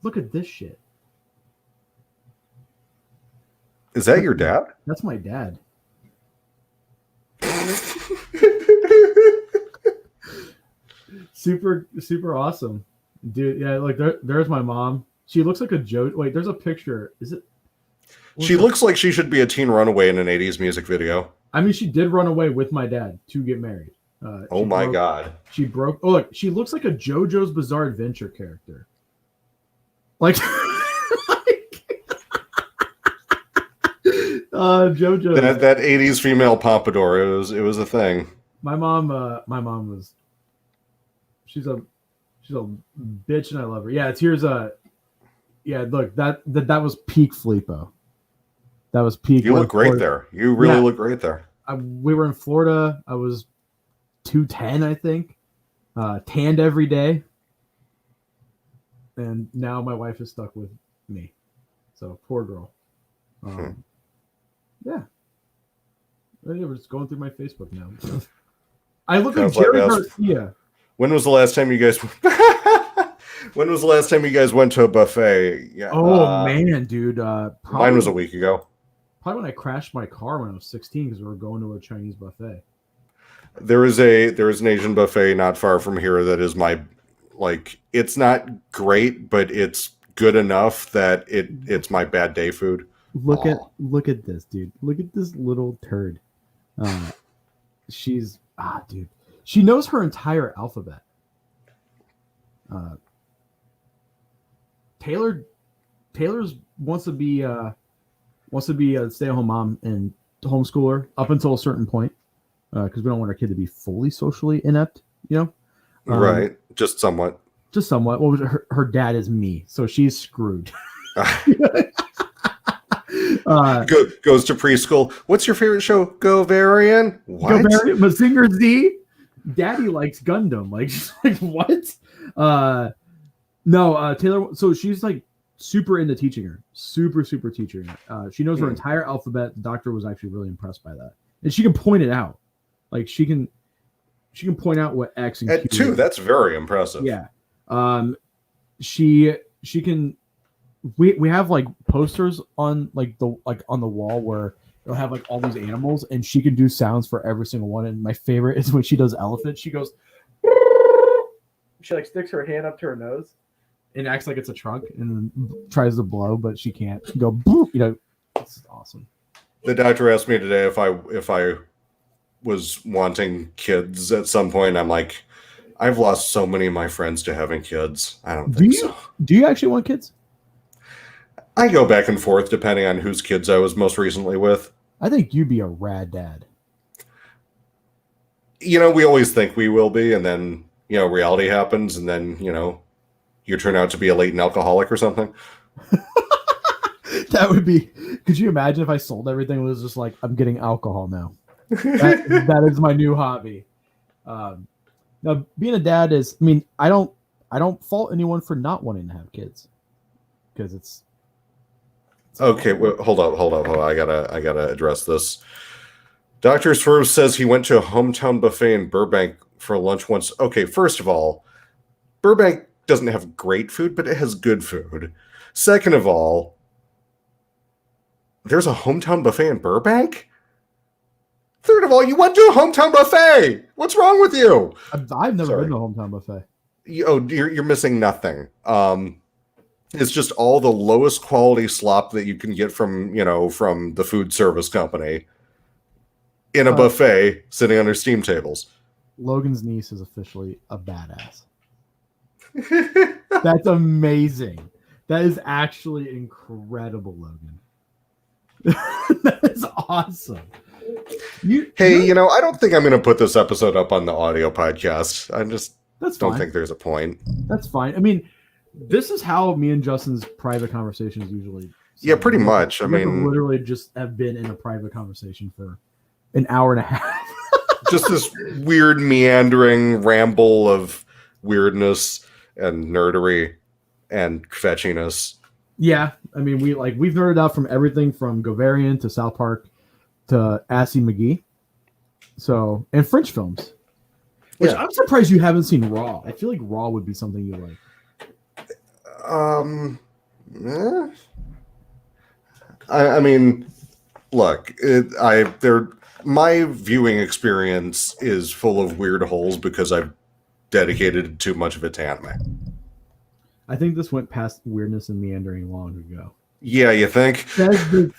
Look at this shit. Is that your dad? That's my dad. Super awesome, dude. Yeah, like there's my mom. She looks like a Joe. Wait, there's a picture. Is it? She looks like she should be a teen runaway in an 80s music video. I mean, she did run away with my dad to get married. Oh my God. She broke. Oh, look, she looks like a JoJo's Bizarre Adventure character. Like, JoJo. That 80s female pompadour. It was a thing. My mom was. She's a bitch, and I love her. Yeah, here's a. Yeah, look, that was peak Flipo. That was peak. You look great there. You really look great there. We were in Florida. I was 210, I think. Tanned every day. And now my wife is stuck with me. So, poor girl. Yeah. We're just going through my Facebook now. I look like Jerry Garcia. When was the last time you guys went to a buffet? Yeah. Oh man, dude. Mine was a week ago. Probably when I crashed my car when I was 16 because we were going to a Chinese buffet. There is an Asian buffet not far from here that is it's not great, but it's good enough that it's my bad day food. Look at this, dude. Look at this little turd. Dude. She knows her entire alphabet. Taylor's wants to be wants to be a stay-at-home mom and homeschooler up until a certain point, because we don't want our kid to be fully socially inept, Right. Just somewhat. Just somewhat. What was it? Her dad is me, so she's screwed. Goes to preschool. What's your favorite show? Go Varian. What? Go Varian. Mazinger Z. Daddy likes Gundam. Like, she's like, what? No, Taylor. So she's like super into teaching her. Super teaching her. She knows her entire alphabet. The doctor was actually really impressed by that, and she can point it out. Like she can point out what X and Q. At 2, that's very impressive. Yeah. She can. We have like posters on on the wall where they'll have like all these animals, and she can do sounds for every single one. And my favorite is when she does elephant. She goes. She like sticks her hand up to her nose and acts like it's a trunk and tries to blow, but she can't. Go boop. It's awesome. The doctor asked me today if I was wanting kids at some point. I'm like, I've lost so many of my friends to having kids. I don't think so. Do you actually want kids? I go back and forth depending on whose kids I was most recently with. I think you'd be a rad dad. We always think we will be, and then, reality happens, and then, you turn out to be a latent alcoholic or something. That would be... Could you imagine if I sold everything and was just like, I'm getting alcohol now? That is my new hobby. Now, being a dad is... I mean, I don't fault anyone for not wanting to have kids. Because it's okay, well, hold up. I gotta address this. Dr. Swerve says he went to a hometown buffet in Burbank for lunch once. Okay, first of all, Burbank doesn't have great food, but it has good food. Second of all, there's a hometown buffet in Burbank? Third of all, you went to a hometown buffet. What's wrong with you? I've never been to a hometown buffet. You're missing nothing. It's just all the lowest quality slop that you can get from the food service company in a buffet sitting under steam tables. Logan's niece is officially a badass. That's amazing. That is actually incredible, Logan. That is awesome. I don't think I'm going to put this episode up on the audio podcast. I just don't think there's a point. That's fine. I mean, this is how me and Justin's private conversations usually. Yeah, pretty much. I mean, literally just have been in a private conversation for an hour and a half. Just this weird meandering ramble of weirdness and nerdery and fetchiness. Yeah, I mean, we've nerded out from everything from Govarian to South Park to Assy McGee. So, and French films. Which I'm surprised you haven't seen Raw. I feel like Raw would be something you like. I mean, look, my viewing experience is full of weird holes because I've dedicated too much of it to anime. I think this went past weirdness and meandering long ago. Yeah, you think? Says the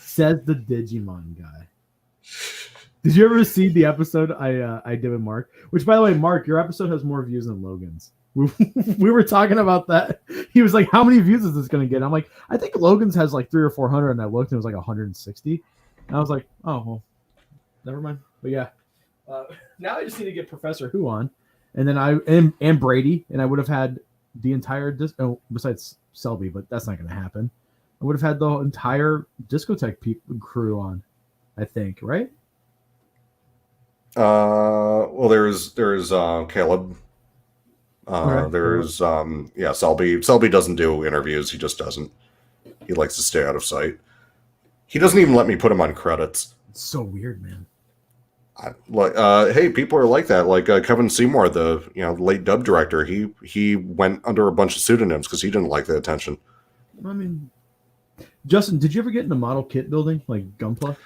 Digimon guy. Did you ever see the episode I did with Mark? Which, by the way, Mark, your episode has more views than Logan's. We were talking about that. He was like, how many views is this going to get? I'm like, I think Logan's has like 300 or 400, and I looked and it was like 160. And I was like, oh, well, never mind. But yeah, now I just need to get Professor Who on, and then and Brady, and I would have had the entire besides Selby, but that's not going to happen. I would have had the entire discotheque crew on, I think, right? Well, there's Caleb. There's Selby. Selby doesn't do interviews. He just doesn't. He likes to stay out of sight. He doesn't even let me put him on credits. It's so weird, man. Hey, people are like that. Like Kevin Seymour, the late dub director. He went under a bunch of pseudonyms because he didn't like the attention. I mean, Justin, did you ever get into model kit building like Gunpla?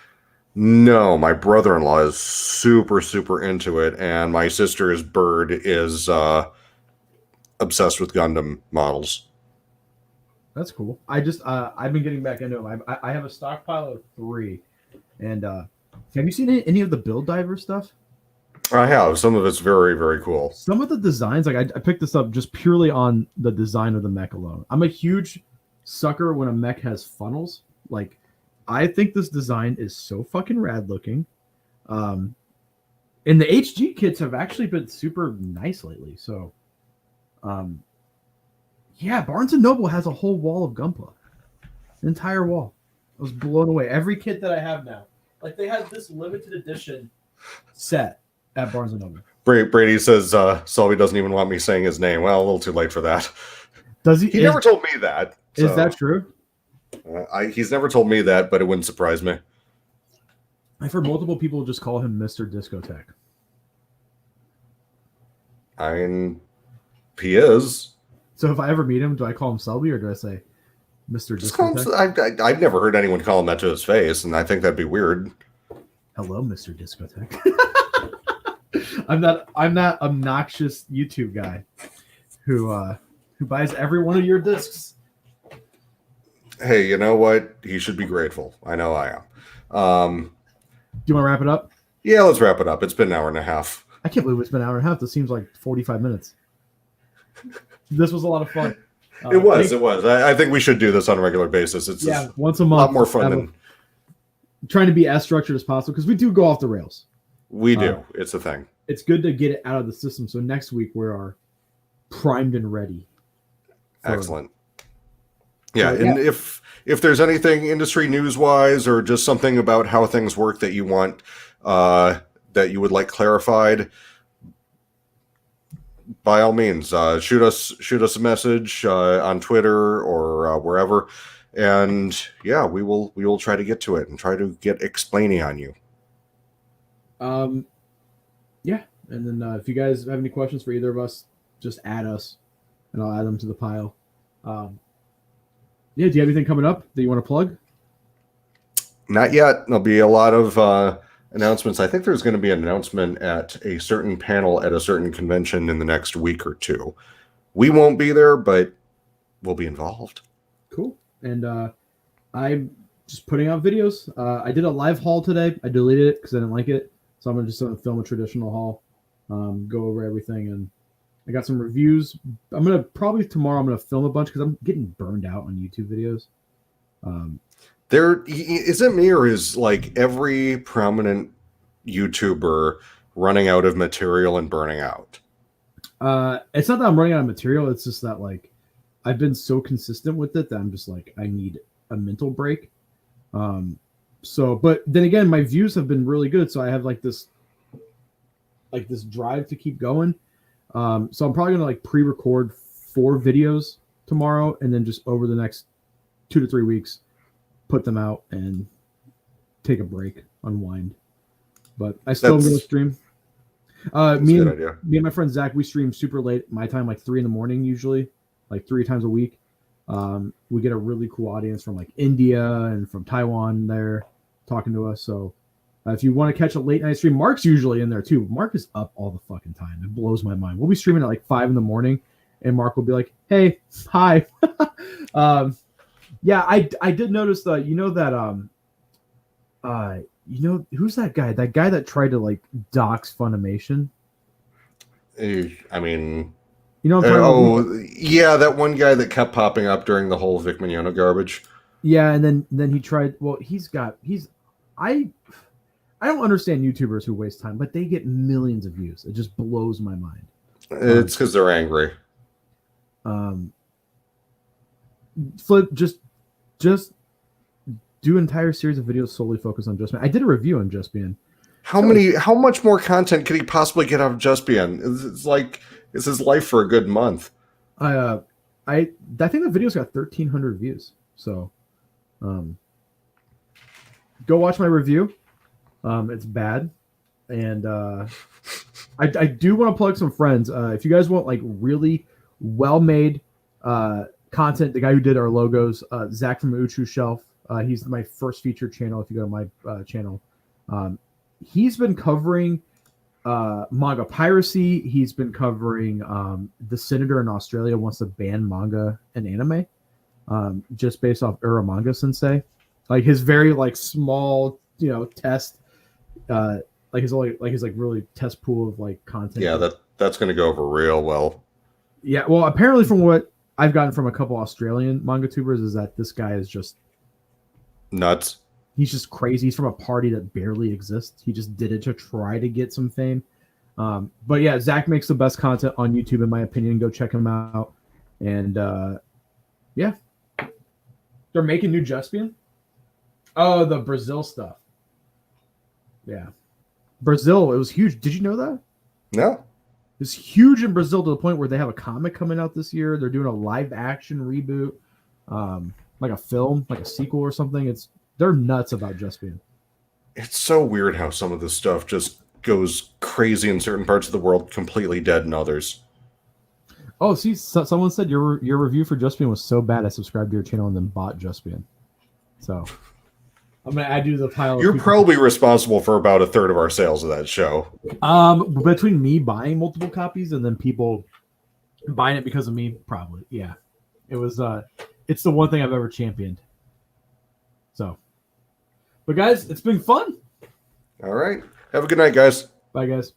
No, my brother-in-law is super into it, and my sister's bird is obsessed with Gundam models. That's cool. I've been getting back into them. I have a stockpile of 3, and have you seen any of the Build Diver stuff? I have. Some of it's very, very cool. Some of the designs, like I picked this up just purely on the design of the mech alone. I'm a huge sucker when a mech has funnels. Like I think this design is so fucking rad looking. And the HG kits have actually been super nice lately. So, yeah, Barnes & Noble has a whole wall of Gunpla. An entire wall. I was blown away. Every kit that I have now. Like, they had this limited edition set at Barnes & Noble. Brady says Sully doesn't even want me saying his name. Well, a little too late for that. Does he? He never told me that. So, is that true? He's never told me that, but it wouldn't surprise me. I've heard multiple people just call him Mr. Discotheque. I mean, he is. So if I ever meet him, do I call him Selby or do I say Mr. Discotheque? I've never heard anyone call him that to his face, and I think that'd be weird. Hello, Mr. Discotheque. I'm that obnoxious YouTube guy who buys every one of your discs. Hey, you know what? He should be grateful. I know I am. Do you want to wrap it up? Yeah, let's wrap it up. It's been an hour and a half. I can't believe it's been an hour and a half. This seems like 45 minutes. This was a lot of fun. It was. I think we should do this on a regular basis. It's once a month. A lot more fun than trying to be as structured as possible because we do go off the rails. We do. It's a thing. It's good to get it out of the system. So next week we are primed and ready. Excellent. Yeah, and if there's anything industry news wise or just something about how things work that you want that you would like clarified, by all means, shoot us a message on Twitter or wherever, and yeah, we will try to get to it and try to get explaining on you. Yeah, and then if you guys have any questions for either of us, just add us, and I'll add them to the pile. Yeah, do you have anything coming up that you want to plug? Not yet. There'll be a lot of announcements. I think there's going to be an announcement at a certain panel at a certain convention in the next week or two. We won't be there, but we'll be involved. Cool. And I'm just putting out videos. I did a live haul today. I deleted it because I didn't like it. So I'm just going to film a traditional haul, go over everything, and I got some reviews. Probably tomorrow I'm gonna film a bunch because I'm getting burned out on YouTube videos. Is it me or is like every prominent YouTuber running out of material and burning out? It's not that I'm running out of material. It's just that like I've been so consistent with it that I'm just like I need a mental break. But then again, my views have been really good, so I have like this drive to keep going. So I'm probably gonna like pre-record 4 videos tomorrow, and then just over the next 2 to 3 weeks, put them out and take a break, unwind. But I still am gonna stream. Me and my friend Zach, we stream super late my time, like 3 a.m. usually, like 3 times a week. We get a really cool audience from like India and from Taiwan there talking to us. So if you want to catch a late night stream, Mark's usually in there too. Mark is up all the fucking time. It blows my mind. We'll be streaming at like 5 a.m, and Mark will be like, "Hey, hi." Yeah, I did notice that. You know who's that guy? That guy that tried to like dox Funimation. I mean, you know. Yeah, that one guy that kept popping up during the whole Vic Mignogna garbage. Yeah, and then he tried. Well, I don't understand YouTubers who waste time, but they get millions of views. It just blows my mind. It's because they're angry. Flip, just do an entire series of videos solely focused on Justbian. I did a review on Justbian. How much more content could he possibly get out of Justbian? It's like it's his life for a good month. I think the video's got 1,300 views. So, go watch my review. It's bad, and I do want to plug some friends. If you guys want like really well-made content, the guy who did our logos, Zach from Uchu Shelf, he's my first featured channel. If you go to my channel, he's been covering manga piracy. He's been covering the senator in Australia wants to ban manga and anime, just based off Uramanga Sensei, like his very like small test. His really test pool of like content. Yeah, that's going to go over real well. Yeah, well, apparently from what I've gotten from a couple Australian manga tubers is that this guy is just nuts. He's just crazy. He's from a party that barely exists. He just did it to try to get some fame. But yeah, Zach makes the best content on YouTube, in my opinion. Go check him out. And yeah, they're making new Juspian. Oh, the Brazil stuff. Yeah, Brazil. It was huge. Did you know that? No. It's huge in Brazil to the point where they have a comic coming out this year. They're doing a live action reboot, like a film, like a sequel or something. They're nuts about Juspian. It's so weird how some of this stuff just goes crazy in certain parts of the world, completely dead in others. Oh, see, someone said your review for Juspian was so bad I subscribed to your channel and then bought Juspian. So I'm gonna add you to the pile. You're probably responsible for about a third of our sales of that show. Between me buying multiple copies and then people buying it because of me, probably. Yeah, it was. It's the one thing I've ever championed. So, but guys, it's been fun. All right. Have a good night, guys. Bye, guys.